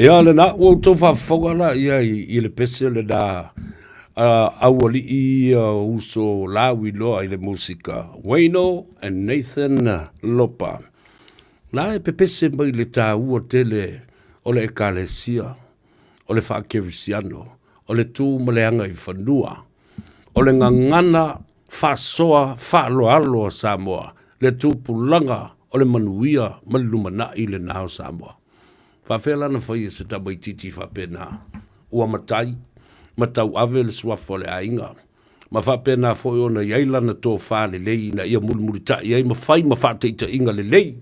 Ia le na o to fa fogala ia I le pese le da awali I uso lawi loa I le musika Wayno and Nathan Lopa la e pepese mai le ta ua tele o le ekalesia o le whaakewisiano o le tū maleanga I whanua o le ngangana whasoa whaaloalo o Samoa le tū pulanga o le manuia malumana I le nao Samoa whawhela na whai se tabai titi whapena ua matai matau ave le suafo le ainga ma whapena fo ona yaila na tō whale lei na ia mulmuri ta ia ma whai ma whateita inga le lei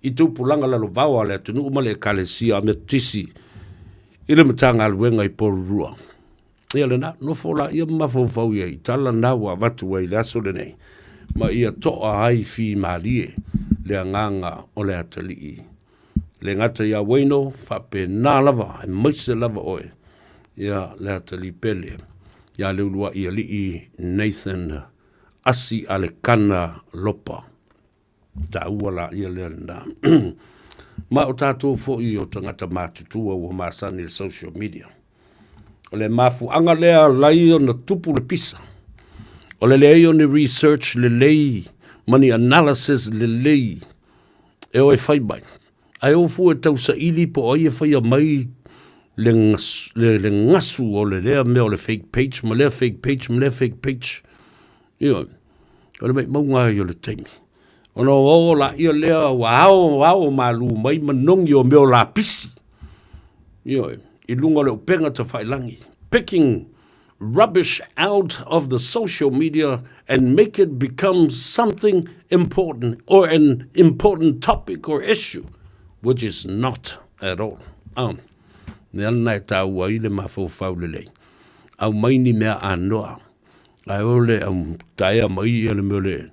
I tūpulanga lalo vawa le atunu umale kalesia me tisi ile matanga aluenga I porurua ia le na no fola ia mafofau ia I tala nawa watu wa ile aso le nei ma ia toa hai fi malie le anganga o le atalii le ngata ia Wayno whapena lava maise lava oe ia le atalii pele ia le ulua ia li Nathan asi ale kana Lopa ta uala ia le na ma o tatou fo I o tangata matutua ua masani le social media o le mafu anga lea lai o na tupu le pisa o le lei o ni research le lei money analysis le lei e o e whai mai ai o fu e tau sa ili po o i e whai mai le ngasu o le lea mea o le fake page, ma lea fake page, ma lea fake page. Io, o le mai maunga i o le taimi. Ono o la ia lea wao malu mai manongi o mea o la pisi. Io, I lunga le upenga ta whailangi. Picking rubbish out of the social media and make it become something important or an important topic or issue, which is not at all. Nea nai tā ua i le mawhau le lei. Au maini mea anoa. Ai ole au taea mai i le meo le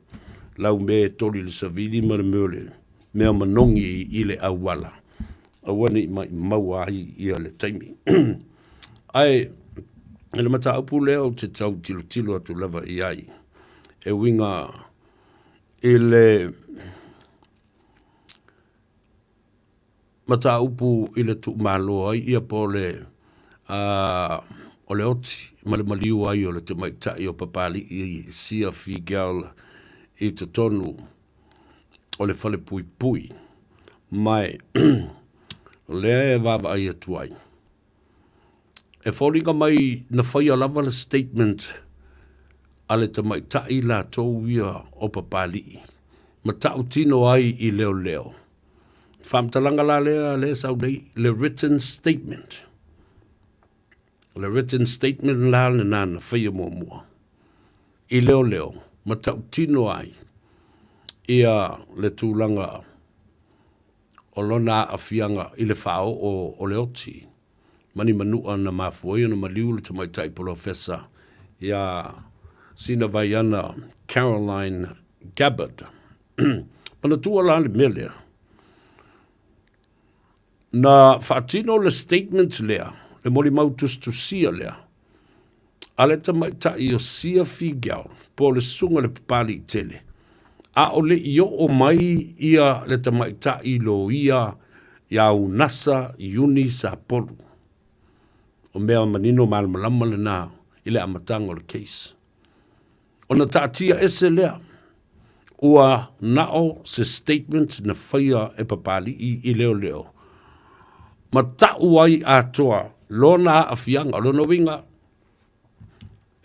lau me tori le savili ma le meo le mea manongi i le au wala. Au ane mai maua ai i le taimi. Ai, le mata apu leo te tau tilo atu lava i ai. E winga i le mata upu i le tu malo ai ia po le o le oti ma le maliu ai o le te maitai o papali i sia figal i te tonu o le fale pui pui mai le e vava ai atu ai e fōringa mai na whaia lava le statement a le te maitai la tau ia o papali ma tau tino ai i leo leo whamtalanga la lea le sau nei, le written statement. Le written statement la le nana whaia mua. I leo leo, ma tau tino ai, ia le tūlanga o lona a fianga i le whao o le oti. Mani manua na mafuai na maliu le tamaitai professor, ia sina vaiana Caroline Gabbard. Mana tua la le melea. Na whaatino le statement lea, le mori mautus tu sia lea, ale ta maitai o sia figau, po le sunga le papali tele. A o le io o mai ia le ta maitai lo ia nasa iuni sa polu. O mea manino malmalama le na, ile amatanga o le case. O na taatia ese lea, ua nao se statement na whaia e papali i leo leo. Ma tau ai atoa, lona a fianga, lona winga,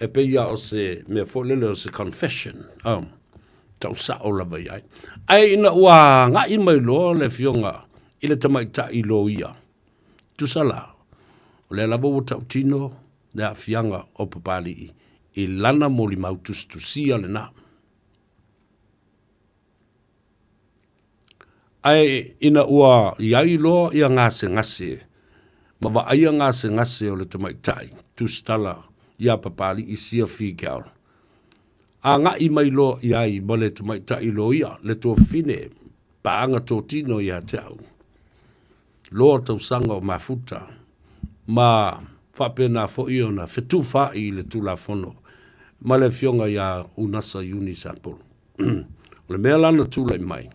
e peia o se, mea fōlele o se confession, tau sa o lava iai. Ai ina ua ngai mai loa le fionga, ile tamaita i lo ia. Tusala, o le lava o tau tino, le a fianga o papali i lana moli mautus tu sia le na. Ai ina ua iai loa ia ngase, ma wa aia ngase o le tamaitai, tu stala ia papali i sia figau. A ngai mai loa iai ma le tamaitai lo ia, le tō fine, paanga tō tino ia te au. Loa tau sanga o mafuta, ma whapena fo i ona, whetu wha i le tula fono, ma le fionga ia unasa uni sapolo. Le mea lana tula i mai.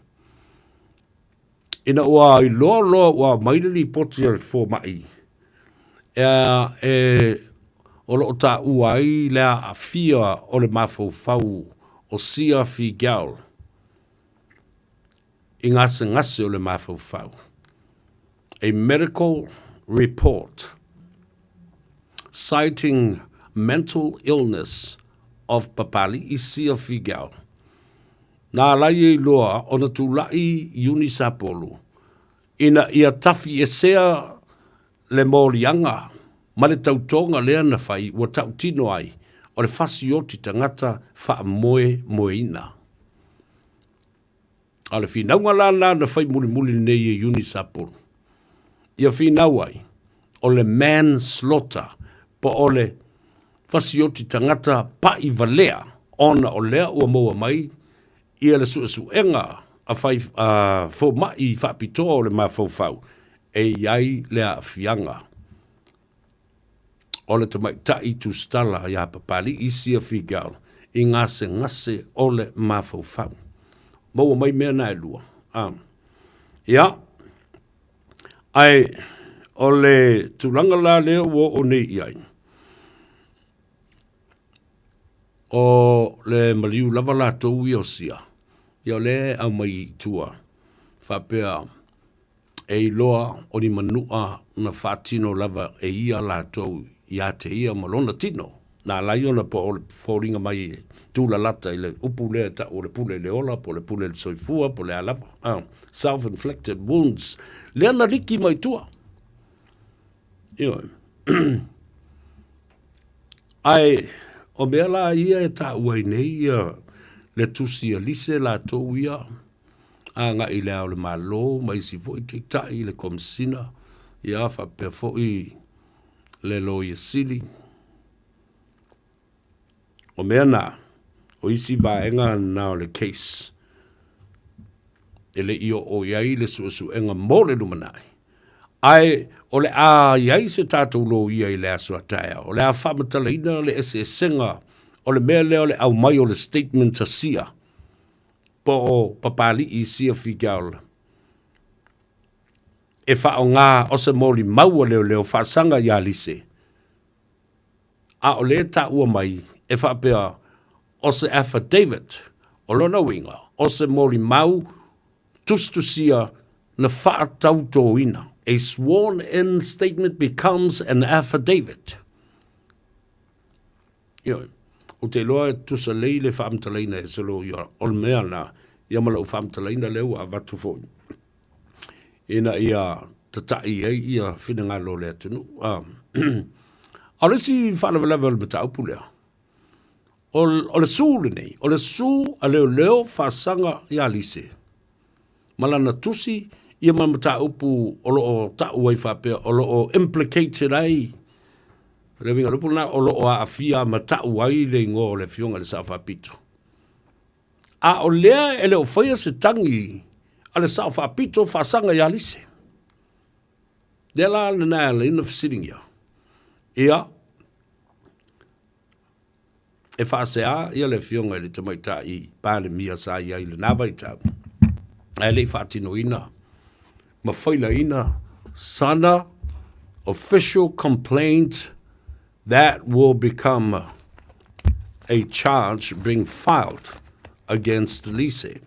Ina ua i loa ua mairili poti al fō mai. O lo ta ua i lea a fia o le mafau o sia fi gaul. I ngase o le mafau. A medical report citing mental illness of papali i sia fi gaul. Nā lai e loa o na tūlai iuni sapolu. Ina ia tafi e sea le mōrianga, ma le tautonga lea na whai, ua tau tino ai, o le whasi o ti tangata wha moe ina. A le whinaunga la na whai muli nei e iuni sapolu. Ia whinau ai, o le manslaughter, po o le whasi o ti tangata pa i valea, ona o lea ua moa mai, ia le suenga a fai fo mai fa pito o le mafau e iai le a fianga o le tamaitai tu stala ia papali isia figal i ngase o le mafau mau mai mea na lua ia ai o le tulanga la leo o nei iai o le maliu lava la tau i o sia. Ia le au mai tua. Whapea e loa o ni manua na whātino lava e ia lātou ia te ia malona tino. Nā lai ona po o le fōringa mai tūla lata i le upu lea ta o le pule le ola, po le pule le soifua, po le alava. Self-inflicted wounds. Lea na riki mai tua. Ai, o mea la ia e ta uai nei le tusi a lise lātou ia. Anga i lea o le malo, mai si fo i te tai le komisina, i awha pia fo i le lo i sili. O mea nā, o isi vaenga nā o le case. E le io o iai le suasu enga mo le lumanai. Ai, o le a iai se tātou lo iai le asua taia. O le a whamatalaina le ese senga. O le mea leo le au mai o le statement a sia. Po o papali i sia whigaula. E wha o ngā o se moli maua leo whaasanga ia lise. A o le ta ua mai, e wha pia o se affidavit, o lona winga, o se moli mau, tustusia na wha tauto ina. A sworn in statement becomes an affidavit. O te loa tusa lei le whaamtalaina e se lo ia, o le mea na, ia mala u whaamtalaina leo a watu fōi. Ina ia tatai ei ia whinanga lo le atunu. A le si whanawalawa le mata upu lea. O le sū le nei, o le sū a leo whaasanga ia lise. Malana tusi, ia mamata upu o loo tau ai whapea, o loo implicated ai. Revinga lupu na o loo a fia matau ai le ingo le fionga le sa whapito. A o lea e leo whaia se tangi a le sa whapito whaasanga ia lise. Dea la le nea le ina sitting ia. Ia, e whaasea ia le fionga le tamaita i pāle mia sa ia i le nawa i tau. E le whaatino ina. Mawhaila ina sana official complaint that will become a charge being filed against Lise.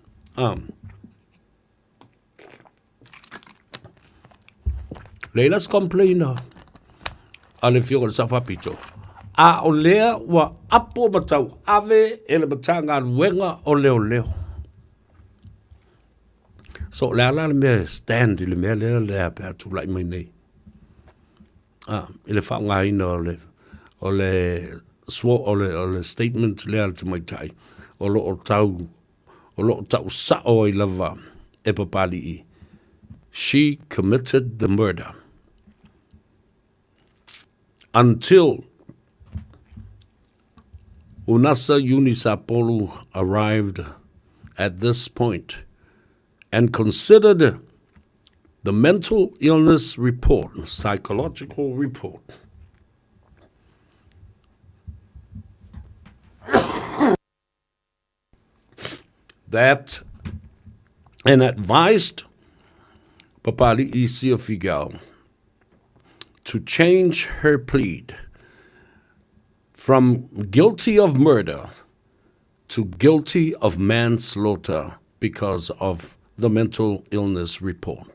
Leilas complainer a le fionga le sawhapito. A o lea wa apo matau ave e le matanga luenga o leo. So lea la le mea stand i le mea lea pēr tūlai mai nei. I le whaunga ina o le statement lea le mai tai. O lo tau sao i lava e papali i. She committed the murder. Until Unasa Unisapolu arrived at this point and considered the mental illness report, psychological report, that and advised Papali Isia Figal to change her plea from guilty of murder to guilty of manslaughter because of the mental illness report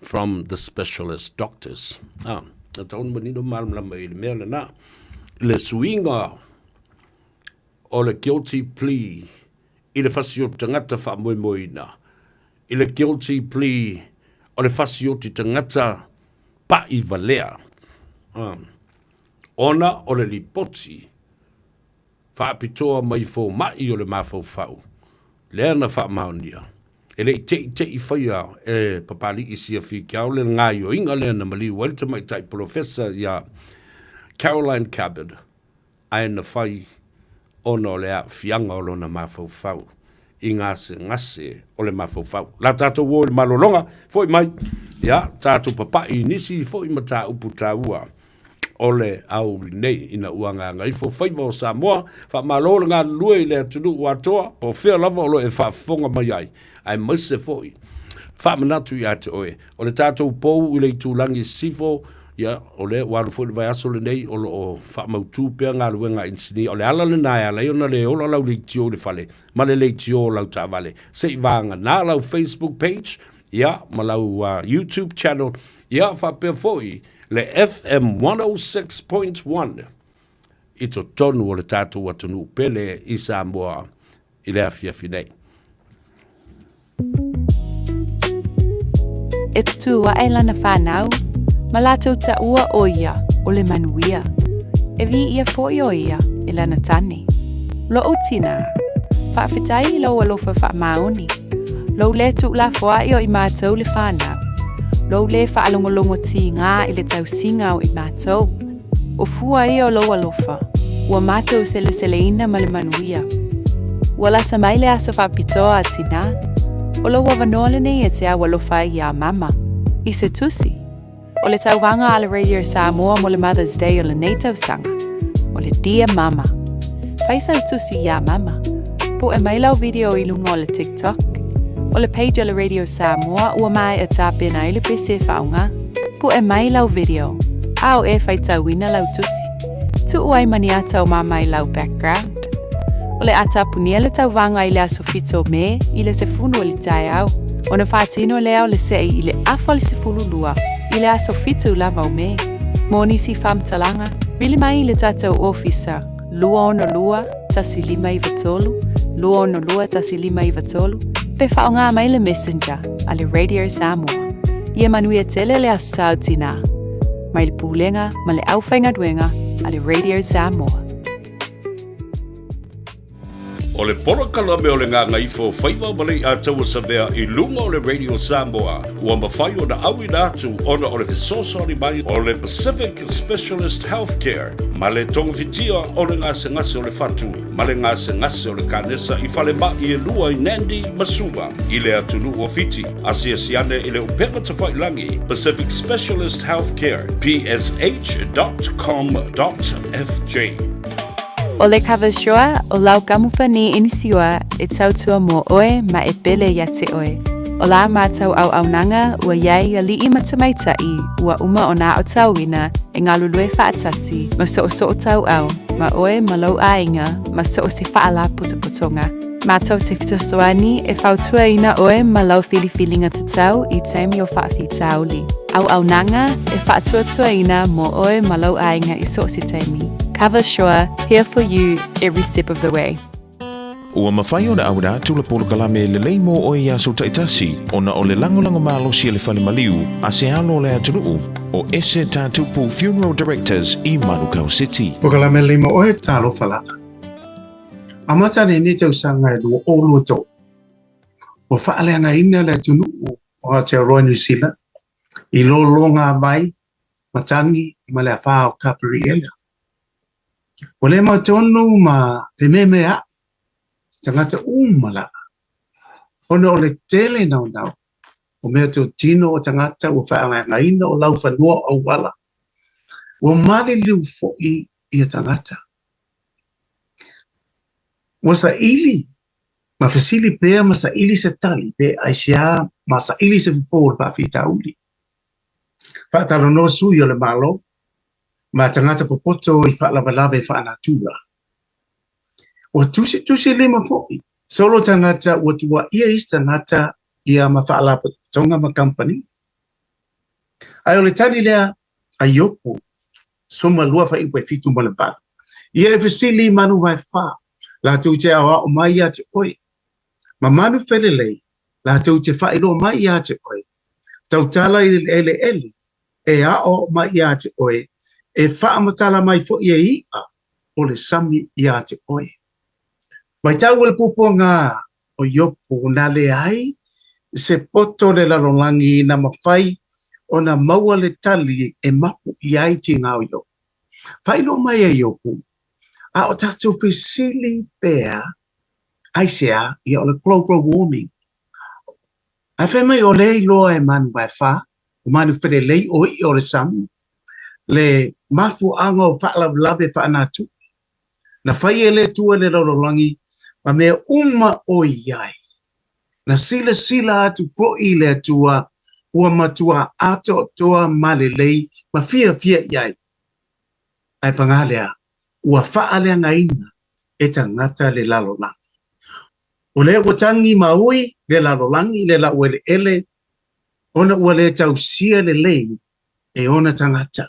from the specialist doctors. Le suinga o le guilty plea i le fasio tangata wha moina. I le guilty plea o le fasio tangata pa i valea. Ona o le lipoti whaapitoa mai fō mai o le mafau fau. Lea na wha maunia. E le te i whaia e papali i sia whikiau le ngai o inga lea na mali walta mai tai professor ia Caroline Cabot ai na whai ona o lea fianga o lona mafau fau. I ngase o le mafau fau. La tātou o le malolonga fōi mai. Ia, tātou papai nisi fōi mata upu tāua. Ole au nei ina uanga Gagaifo Faiva o Samoa fa malolo nga lue le tunu watoa po fea lava o lo e fa fonga mai ai mase foi fa manatu ya te oe o le tatou pou i le tulangi sifo ya o le waru foi vai aso le nei o lo fa mautu pe nga lue nga insini o le ala le nai ala ona le ola lau le tio le fale ma le tio lau ta vale se vanga na lau Facebook page ia malau YouTube channel ia whapea foi le FM 106.1 i to tonu o le tātou atunu pele i Samoa i le awhiawhi nei. E tutua e lana whanau, ma lātou ta ua o ia o le manuia. E vi ia foi o ia e lana tane. Lo o tina, whawhitai lo alofa whaamaoni. Lo le tu la foa i o i mātou le whanau. Lo le whaalongolongo ti ngā i le tau singa o i mātou. O fua i o lo alofa, ua mātou sele ina ma le manuia. Ua lata mai le aso whapitoa a tina, o lo wavanole nei e te awa lofa i a mama. I se tusi. O le tauwanga a le Radio Samoa mo le Mother's Day o le neitau sanga. O le Dear Mama. Faisau tusi i a mama. Po e mailau video i lunga o le TikTok. O le page o le Radio Samoa ua mai a tāpena i le PC whaunga. Po e mailau video. Ao e faitauina lau tusi. Tu uai mani ata o mama i lau background. O le ata punia le tauwanga i le aso fito me i le se funu o le tai au. O na whaatino leo le sei i le afa le se fulu lua i le aso fitu lava o me. Moni si whamtalanga, rili mai i le tatau officer. Lua ono lua, tasi 5 i vatolu. Lua ono lua, tasi 5 i vatolu. Pe whaonga mai le messenger a le Radio Samoa. Ia manuia tele le aso sautina. Mai le pūlenga, ma le awhainga duenga a le Radio Samoa. O le porokala me o le ngā ngaifo Faiva malei a taua savea i lunga o le Radio Samoa ua mawhai o na awi nātu ona o le fesosori mai o le Pacific Specialist Healthcare ma le tonga fitia o le ngase ngase o le fatu ma le ngase ngase o le kanesa i fale ma i e lua i Nandi Masuva i le atunu o fiti asiasiane i le upenga tawhailangi Pacific Specialist Healthcare psh.com.fj. O le kawashoa o lau kamufani inisiwa e tautua mo oe ma e pele ya te oe. O la mātau au nanga ua iai a li i matamaitai ua uma o nā o tauina e ngā lulue whaatasi ma so o tau au ma oe ma lau ainga ma so o se whaala putopotonga. Mātau te fitosoani e whautua ina oe ma lau whiliwhilinga te tau i teimi o whaafi tauli. Au nanga e whaatuatua ina mo oe ma lau ainga i so se teimi. Cover Shore, here for you every step of the way. Ua mawhai o na aura tula polo kalame le leimo o ia so taitasi o na o le langolango malosi le whale maliu a se alo le atunuu o ese tātupu Funeral Directors i Manukau City. O kalame leimo o e talo whalaka. Amata ni tau sanga e lua o lua tō. O whaaleanga ina le atunuu o Aotearoa New Zealand i lo ngā mai matangi i male a whao kapiri ele. O le mautonu ma te mea tangata umala. Ona o le tele nau. O mea te tino o tangata o whaanga ina o lau whanua au wala. O mali liu fo'i i a tangata. O sa ili, ma fasili pea ma sa ili se tali, pe aisia ma sa ili se fōr pa fita uli. Whaatalo no sui o le malo, ma tangata popoto i whaalawalawe whaanatura. O tusi lima fo'i. Solo tangata o tua ia is tangata ia ma whaalapatonga ma company. Ai o le tani lea a yopo, soma lua wha iwe fitu ma le pala. Ia e fasili manu mai wha, la tau te awa o mai ia te oi. Ma manu whelelei, la tau te wha ilo mai ia te oi. Tau tala i ele, e a o mai ia te oi. E whaamatala mai fo ia ia o le sami ia te oe. Mai tau le pupo ngā o yopo na le ai se poto le lalolangi na mawhai o na maua le tali e mapu i ai ti ngā o yopo. Whailo mai e yopo, a o tātou whisili pēr aisea i o le global warming. A whemai o le iloa e manu mai wha, o manu where lei o i o le samu. Le mafu anga o whaalawe whaanatu. Na whai e le tua le lorolangi, ma mea o iai. Na sila atu fo i le tua, ua matua ato toa malelei, ma fia iai. Ai pangalea, ua whaalea ngaina e tangata le lalolangi. O le watangi maui, le lalolangi, le lauele ele, Ona ua le tausia le lei e ona tangata.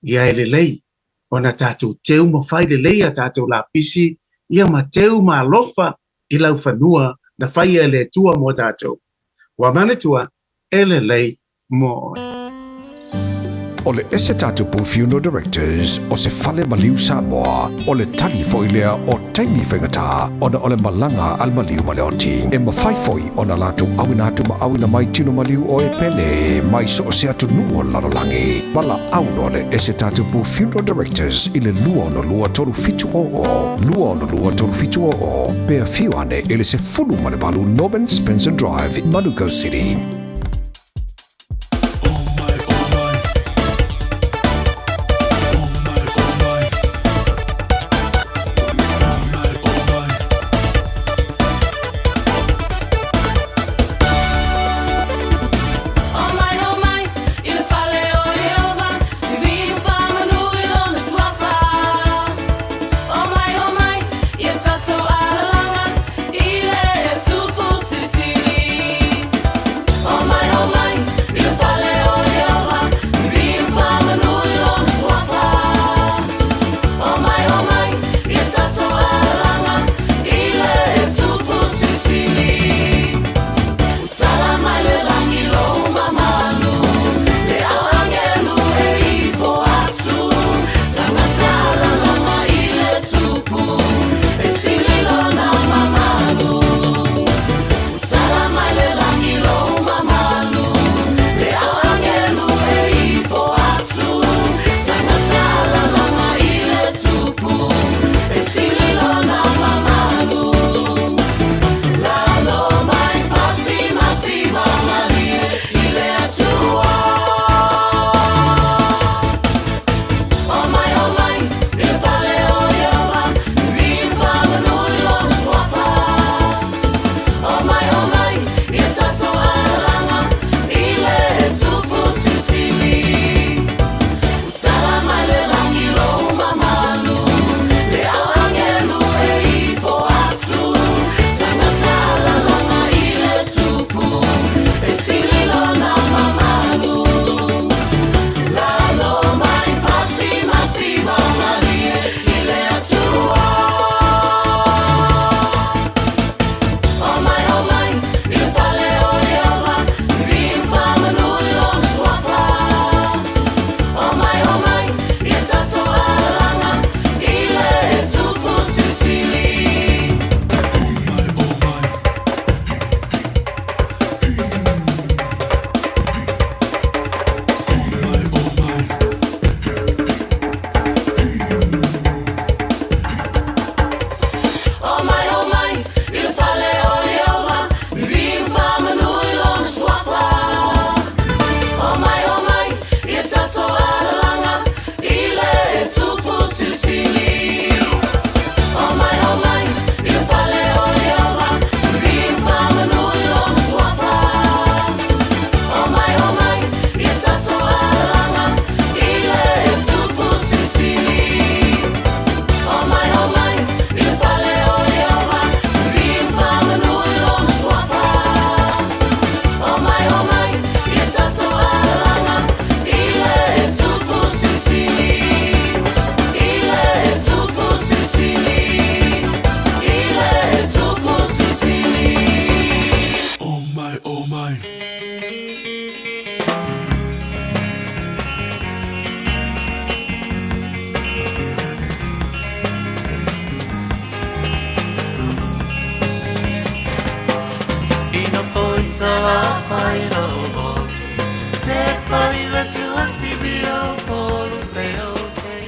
Ia e le lei, ona tātou teu mawhai le lei a tātou la pisi, ia ma teu ma alofa I lau whanua na whaia le tua mo tātou. Wa manatua e le lei mo. O le ese tatu pu funeral directors o se fale maliu Samoa o le tali foilea o taimi whaingata o na o le malanga al maliu maleonti. E mawhaifoi o na latu awina atu ma awina mai tino maliu o e pele mai so o se atu nuo lanolangi. Wala auno le ese tatu pu funeral directors I le lua no lua toru fitu o o. Lua no lua toru fitu o o. Pea fiuane ele se fulu malebalu Norman Spencer Drive in Manuka City.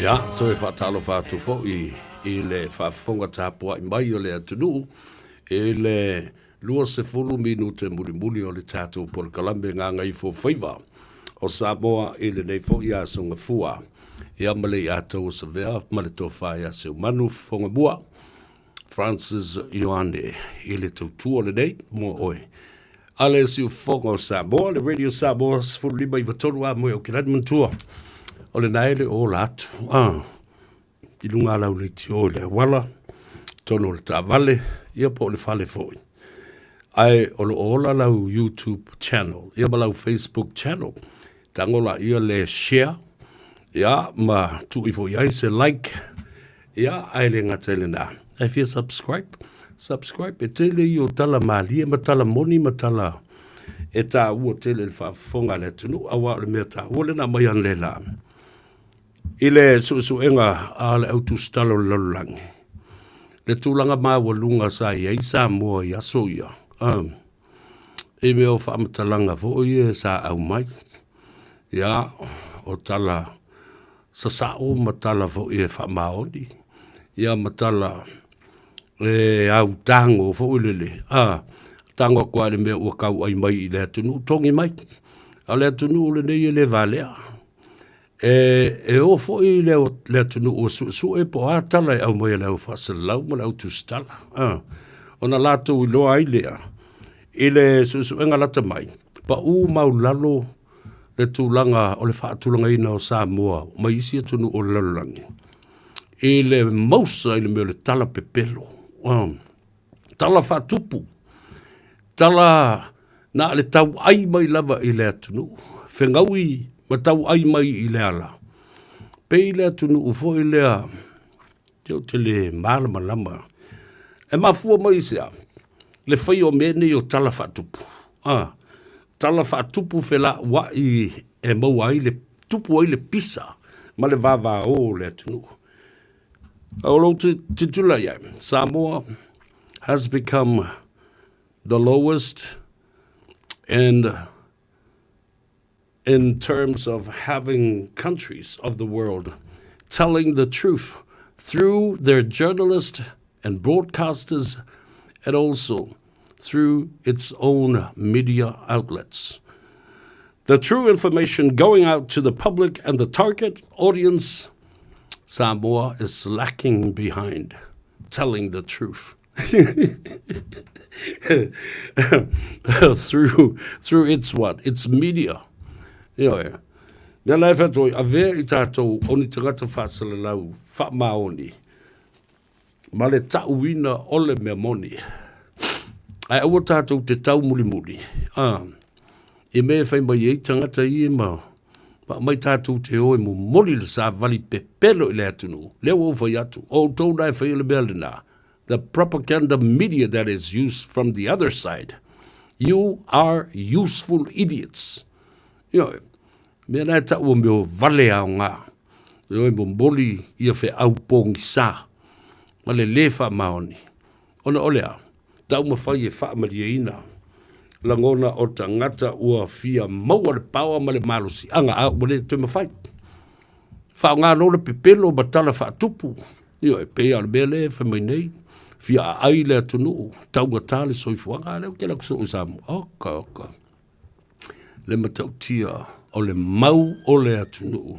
Ya, to e whaatalo whaatu fo I le whaafonga tāpua I mai o le atunu e le lua se fulu minute mulimuli o le tātou por kalambe ngā Gagaifo Faiva o Samoa I le nei fo ia songa fua ia male I atou sa vea male tō whaia se umanu fonga mua Francis Ioane I le tautua le nei mo oe ale si ufonga o Samoa le Radio Samoa fulu lima I vatonu a moe o kirani mantua o le naele o latu. I lunga lau le tio le wala, tono le tā vale, ia po le fale foi. ai ola lau YouTube channel, ia ma lau Facebook channel. Tangola ia le share, ia ma tu ifo ia se like, ia ai le ngatele na. If you subscribe, e tele i o tala mali, ma tala moni, ma tala e tā ua tele le whaafonga le tunu, awa le mea tā ua le na mai an le la. I le suenga a le autu stalo lalulangi. Le tūlanga maa walunga sa ia i Samoa i aso ia. E me o whaamatalanga fo ia sa au mai. Ia o tala sasao matala fo ia whaamaoni. Ia matala e au tango fo ulele. Tango kwa le mea ua kau ai mai i le atunu. Tongi mai. A le atunu ule nei le valea. E o fo i le atunu o su e po a tala e au mai le au whasalau ma le au tustala. Ona lato i loa ai lea. I le suenga lata mai. Pa u mau lalo le tūlanga o le whaatulanga ina o Samoa. Mai isi atunu o lalulangi. I le mausa i le mea le tala pepelo. Tala whaatupu. Tala na le tau ai mai lava i le atunu. Whengaui ma tau ai mai i le ala. Pe i le atunu ufo i lea. Teo te le malama lama. E mafua mai sea. Le whai o mene o tala whaatupu. Tala whaatupu whela wa i e maua ai le tupu ai le pisa. Ma le vava o le atunu. Olo te tula ia. Samoa has become the lowest and in terms of having countries of the world telling the truth through their journalists and broadcasters and also through its own media outlets. The true information going out to the public and the target audience, Samoa is lacking behind telling the truth. through its media. Ia. Nā lai whatoi, a vea I tātou oni tangata whaasala lau, whaamaoni. Ma le tauina ole mea moni. Ai aua tātou te tau muli muli. E mea whai mai ei tangata I ma mai tātou te oe mo moli le sa vali pepelo I le atunu. Leo o whai atu. O tau nai whai le belina. The propaganda media that is used from the other side. You are useful idiots. Yo, me na ta o me vale a nga. Yo mo boli ia fe au pongi sa. Ma le lefa maoni. Ona olea. Ta uma fai e fa mariina. Langona o tangata ua fia maua le pawa ma le malusi. Anga a wale te mawhai. Fa ngā no le pepelo batala fa tupu. Yo e pe al bele fa mai nei. Fia ai le atunu. Tauga tale soifuanga. Leo ke la kuso usamu. Oka. Le matautia o le mau o le atunu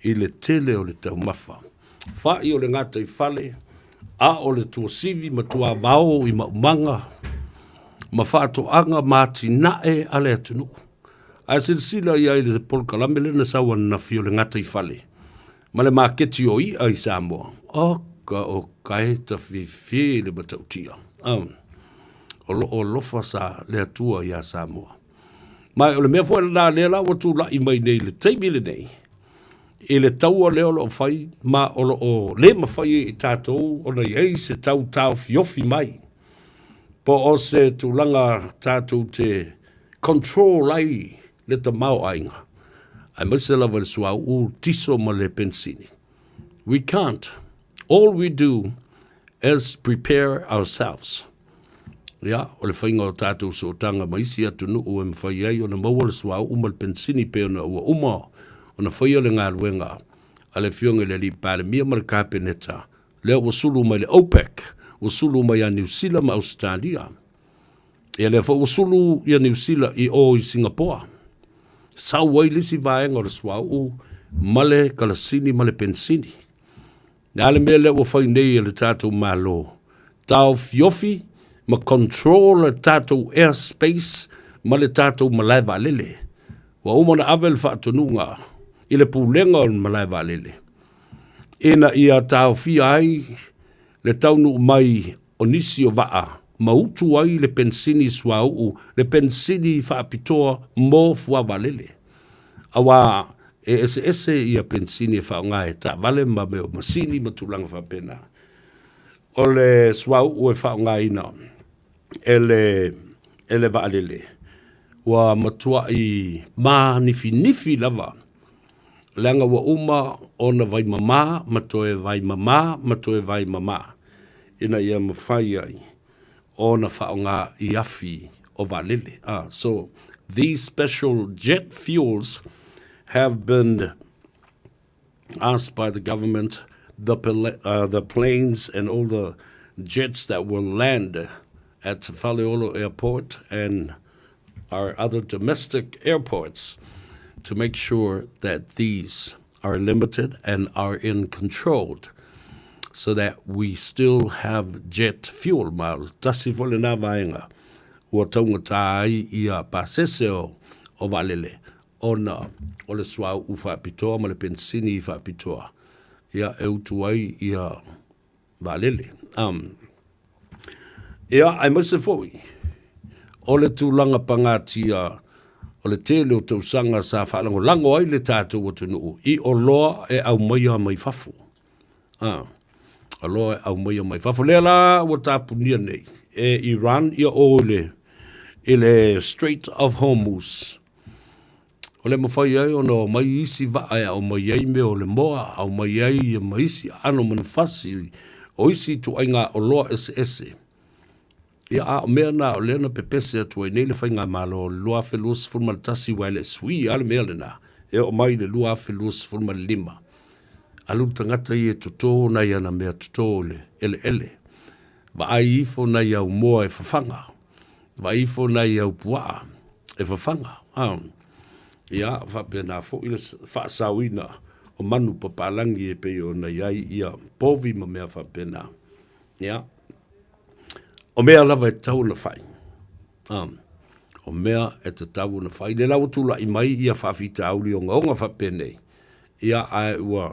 I le tele o le tau mafa. Whai o le ngata I fale, a o le tua sivi ma tua vao I maumanga, ma whaato anga mati nae a le atunu. A silsila I le polkalame le na sawa na fi o le ngata I fale. Ma le maketi o I ai Samoa. Oka o kai ta fi le matautia. O lofa sa le atua I a Samoa. Mai o le mea fwoi la le la watu la I mai nei le teimi le nei. E le tau o leo lo fai, ma o le ma fai I tātou, o na iei se tau fiofi mai. Po o se tūlanga tātou te control ai le ta mau ainga. Ai maise lava le sua u tiso ma le pensini. We can't. All we do is prepare ourselves. Ia, o le whainga o tātou so tanga maisi atu nu o e mwhai ai o na maua le sua umal pensini pe ona ua uma o na whai le ngā luenga a le fionga le li pāle mia ma le kāpeneta leo o sulu mai le OPEC o sulu mai a New Zealand ma Australia e le wha o sulu I a New Zealand I o I Singapore sau wai lisi vaenga o le sua u ma le kalasini ma le pensini na le mea le o whai nei le tātou malo tau fiofi ma control le tātou airspace ma le tātou malai valele. Wa umana avel whaatonunga I le pūlenga o malai valele. Ena ia tāu fia ai le taunu mai o nisi o waa mautu ai le pensini swau le pensini whaapitoa mō fuavalele. Awa ese ia pensini whaonga ta vale ma meo masini matulanga whapena. O le swau ue whaonga ina ele vaalele. Wa matua i ma nifi lava. Langa wa uma ona vai mama, matoe vai mama, matoe vai mama. Ina ia mawhai ai. Ona whaonga i afi o valele. So these special jet fuels have been asked by the government, the planes and all the jets that will land at Faleolo Airport and our other domestic airports to make sure that these are limited and are in controlled so that we still have jet fuel. Ma tasi fole na vaenga ua taunga tai ia paseseo o valele ona o le swau u whaapitoa ma le pensini i whaapitoa ia eutuai ia valele. Ia ai mase foi o le tūlanga pangatia o le tele o tausanga sa whaalango lango ai le tātou o tunuu i o loa e au maia mai fafu. A loa e au maia mai fafu. Lea la o tāpunia nei e Iran ia o le Strait of Hormuz. O le mawhai ai o no mai isi vae au mai ai me o le moa au mai ai mai isi ano manufasi o isi tu ainga o loa ese. Ia a mea na o lena pepese atu ai nei le whainga malo lua felus fulma tasi wai le sui ale mea le na e o mai le lua felus fulma lima alu tangata i e tuto na ia na mea tuto le ele va ai ifo na ia umoa e fafanga va ifo na ia upua e fafanga ia whapea na fo ila whaasawina o manu papalangi e peo na iai ia povi ma mea whapea na ia o mea lava e tau na whai. O mea e te tau na whai. Le lau tula i mai ia whawhita auri o ngaonga whapenei. Ia ai ua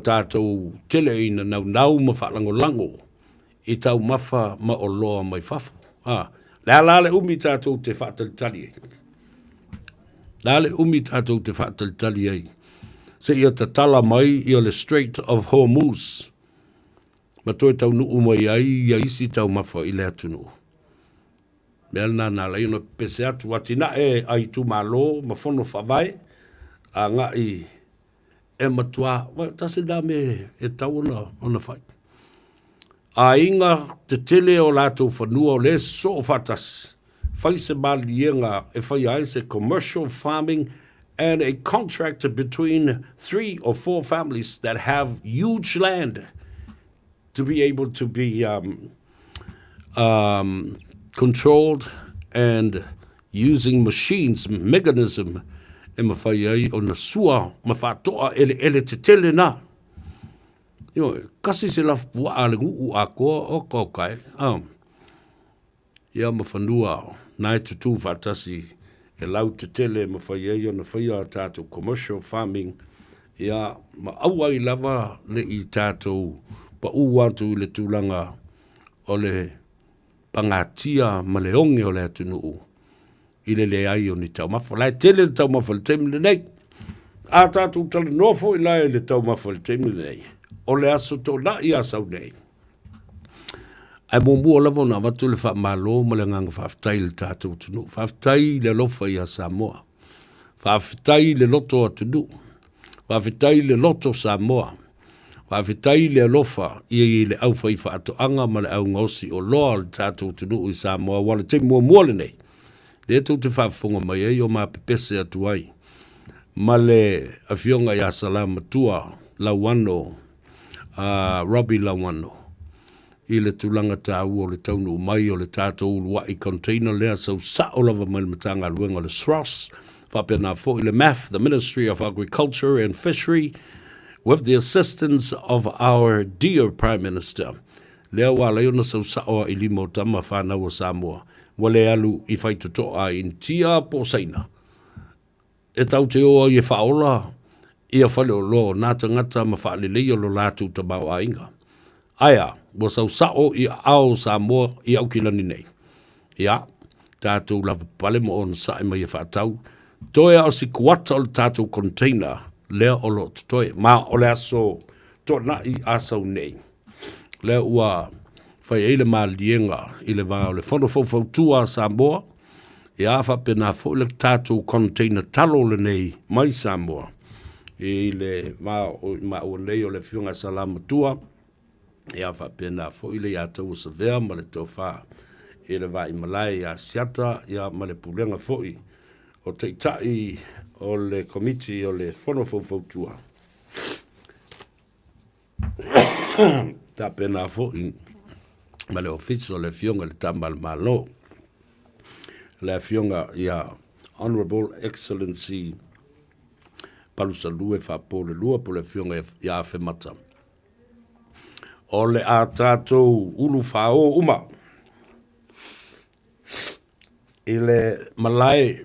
tātou tele ina nau ma whalango lango i tau mawha ma o loa mai whafu. Le alale umi tātou te whaatalitali ei. Lale umi tātou te whaatalitali ei. Se ia te tala mai i o le Strait of Hormuz. Ma toi tau nuu mai ai ia isi tau mawha i le atunu. Mea na lai no pese atu watina e ai tu malo ma fono whawai a ngā i e matua. Tase da me e tau ona whai. A inga te tele o lato whanua o le so o whatas. Whai se mali inga e whai ai se commercial farming and a contract between 3 or 4 families that have huge land to be able to be controlled and using machines, mechanism, e mawhai ai o na sua, mawhatoa ele te tele na. Kasi se laf pua ale ngu a koa o kokai. Ia mawhanua, nai tutu whatasi, e lau te tele mawhai ai o na whaia tātou commercial farming. Ia ma awai lava le i tātou pa uwatu le tūlanga o le pangatia ma le onge o le atunuu. I le ai o ni tau mawha. Lai tele le tau mawha le teimi le nei. A tātou tala nofo i lai le tau mawha le teimi le nei. O le aso tō na i asau nei. Ai mōmua lavo na watu le wha malo ma le nganga whaftai le tātou tunu. Whaftai le lofa i a Samoa. Whaftai le loto atunu. Whaftai le loto Samoa. Whawhitai le alofa i le au whaifa ato anga ma le au ngosi o loa le tātou tunu i Samoa wale te mua le nei. Le tau te whawhonga mai ei o mā pepese atu ai. Ma le awhionga i a salama tua lauano, Robbie lauano. I le tulanga tāu o le taunu mai o le tātou ulua i container lea sau sa o lava mai le matanga luenga le SROS. Whapea nā fo i le MAF, the Ministry of Agriculture and Fishery, with the assistance of our dear Prime Minister. Lea wa leona sau sao i limo tama whanau o Samoa. Wale alu i whai tutoa in tia po saina. E tau te oa i e whaola, i a whale o lo, nā tangata ma whaale leo lo lātu ta mau a inga. Aia, mo sau sao I ao Samoa I au kilani nei. Ia, tātou lava pale mo on sa mai whaatau. Toe au si kuata o tātou container, lea o lo toi, ma o lea so, to na I asau nei. Lea ua, whai eile mā lienga, I le vā o le whono fau tua Samoa, Ia whapena fo le tātou container talo le nei mai Samoa. I le ma o nei o le whiunga salama tua. Ia whapena fo I le iātou sa vea ma le tau wha. I le vai malai a siata, ia ma le pulenga fo I. O te tai o le komiti o le whono fau tua. Ta pena fo I. Ma le office o le whiunga le tamal malo. Le fionga ia Honorable Excellency Palusa Lue whapole lua po le fionga ia whemata. O le a tātou ulu whao uma. I le malai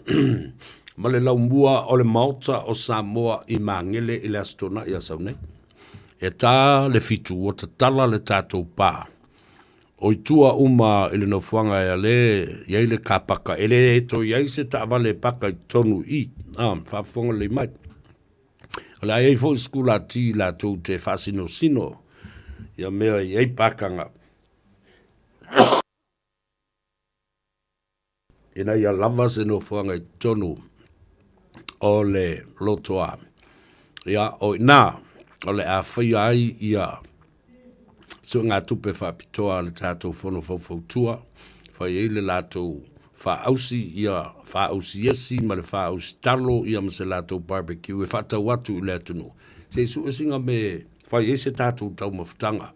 ma le laumua o le mauta o Samoa I mangele I le astona ia saunei. E tā le fitu o te tala le tātou pā. O I tua uma I le nofuanga ia le kapaka. Ele e to iai se ta vale paka I tonu I. Whafonga le mai. O le ai fo skula ti la tau te whasino sino. Ia mea iai pakanga. Ina ia lava se nofuanga I tonu. O le lotoa. Ia o ina. O le a whaia ai ia. So ngā tupe whapitoa le tātou whono fau tua, whai eile lātou whaausi ia whaausi esi, ma le whaausi talo ia ma se lātou barbecue, e whatau atu I le atunu. Se su esinga me whai eise tātou tau mawhutanga,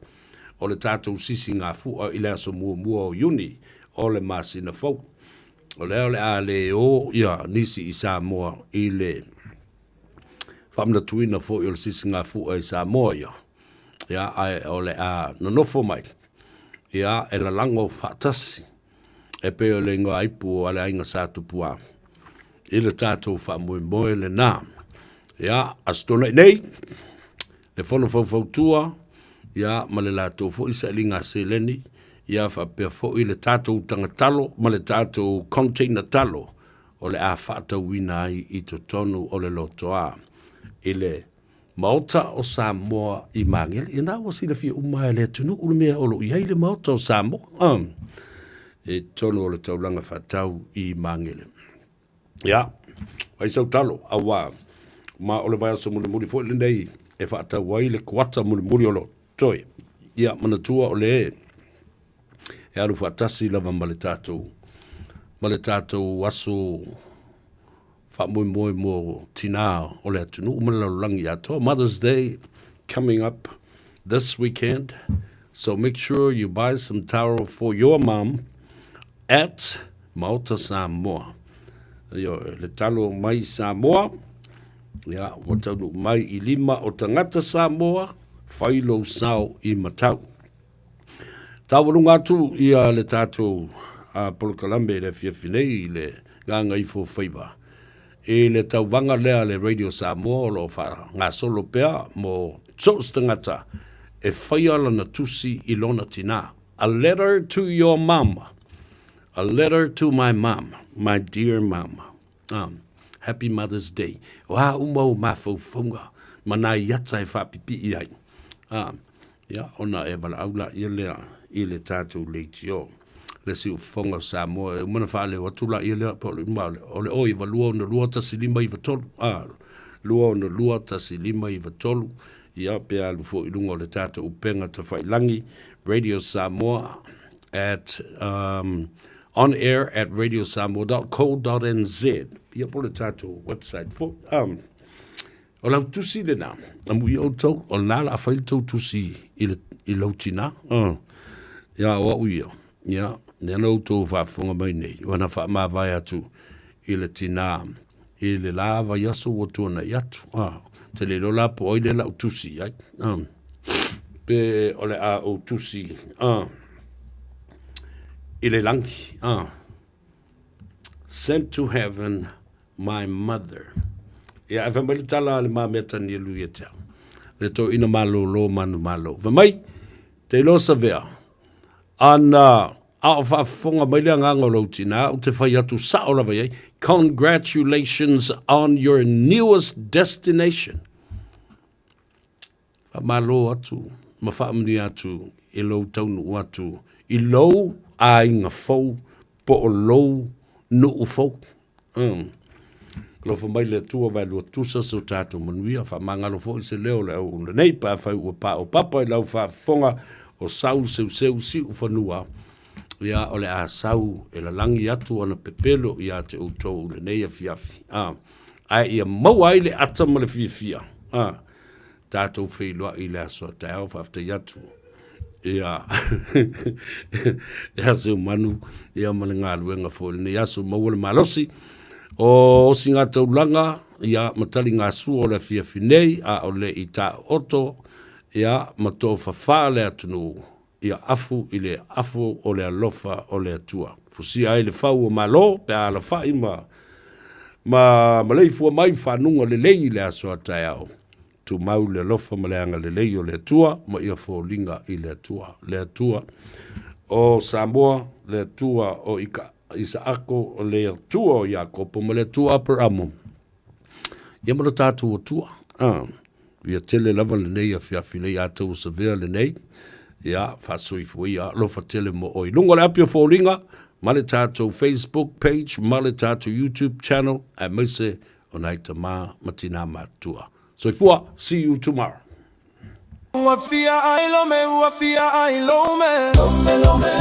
o le tātou sisi ngā fua I le aso mua o uni, o le masina fau. O le a le o ia nisi I Samoa I le whamna tuina fo I le sisi ngā fua I Samoa ia. Ia ai o le a nonofo mai. Ia e la lango whaatasi. E pe o le ingo aipu o le ainga sātu pua. I le tātou whamoe le nā. Ia astona nei. Le whono fau tua. Ia ma le lātou fo isa linga se leni. Ia whapea fo I le tātou tangatalo. Ma le tātou container talo. O le a whaatau wina I to tonu o le lotoa. I le Mauta o Samoa I mangele. E nā wasi le fia umai le tunu ulu mea olo I heile mauta o Samoa. E tono o le taulanga whatau I mangele. Ia, wai sau talo, awa, ma o le vai aso muli fo le nei, e whatau wai le kuata muli olo, toi. Ia, manatua o le e alu whatasi lava ma le tātou aso mo tina o le atunu umalalangi ato. Mother's Day coming up this weekend, so make sure you buy some taro for your mom at Mauta Samoa. Le talo mai Samoa, ia o tau mai I lima o tangata Samoa, whailo sao I matau. Tawalunga atu ia le tātou Polokalambe le fiafinei le Gagaifo Faiva. E le tauwanga lea le Radio Samoa lo wha ngā solo pea mo tos tangata e whaiala na tusi I lona tina. A letter to your mom. A letter to my mom. My dear mom. Happy Mother's Day. Wa umau mawhauwhaunga. Mana iata e whapipi I ai. Ia, ona e wala aula I le tātou leitio. Le si ufonga Samoa, umana whaale watula I lea po le umale, o le oi wa lua ona lua tasi lima I watolu, lua ona lua tasi lima I watolu, ia pea lufo I lunga o le tata upenga ta whailangi, Radio Samoa at, on air at radiosamoa.co.nz, ia po le tata website, fo, o lau tusi le na, amu I o tau, o nala a whail tau tusi I lau tina, ia wa uia, ia, Nena uto whafonga mai nei, wana wha maa vai atu I le tina, I le lava yaso o tōna yatu, te le lo lapo oi le la utusi, pe ole a utusi, I le langi, sent to heaven my mother. Ia, e whamai tala le maa mea tani e luia tau. Le tō ina malo lo manu malo. Whamai, te lo sa vea. Ana a fa fonga mai le nganga lo tina o te whai atu sa o lawa iei. Congratulations on your newest destination. Malo atu, mawhaamni atu, I lo taunu atu, I lo a inga fau, po o lo no u fau. Lo fa mai le tua vai lo tusa so tātou manuia, fa mangalo fo I se leo le au una nei pa fai ua pa o papa I lau fa fonga o sau seu si u fanua. Ia ole a sau e la langi atu ana pepelo ia te utou le nei a fiafi. Ai ia mau ai le ata ma le fiafia. Tātou wheilua I le aso te au whafta iatu. Ia ia seu manu ia male ngā luenga fo le nei aso maua le malosi. O singa taulanga, ia matali ngā sua o le fiafi nei, a o le I tā oto, ia mato whawha le atunu, ia afu I le afu o le alofa o le atua. Fusia ai le whau o malo, pe a la whai ma leifua mai whanunga le lei le aso atai au. Tu mau le alofa ma le anga le lei o le atua, ma ia fōlinga I le atua. Le atua o Samoa, le atua o Ika. Isa ako o le tua o Iakopo, ma le tua per amo. Ia mara tātou o tua. Ia tele lava le nei a fiafi nei a tau sa vea le nei. Ia whasui fui a lofa tele mo oi. Lunga le apia fōringa, ma le tātou Facebook page, ma le tātou YouTube channel, a maise o nai ta mā matina mātua. So ifua, see you tomorrow.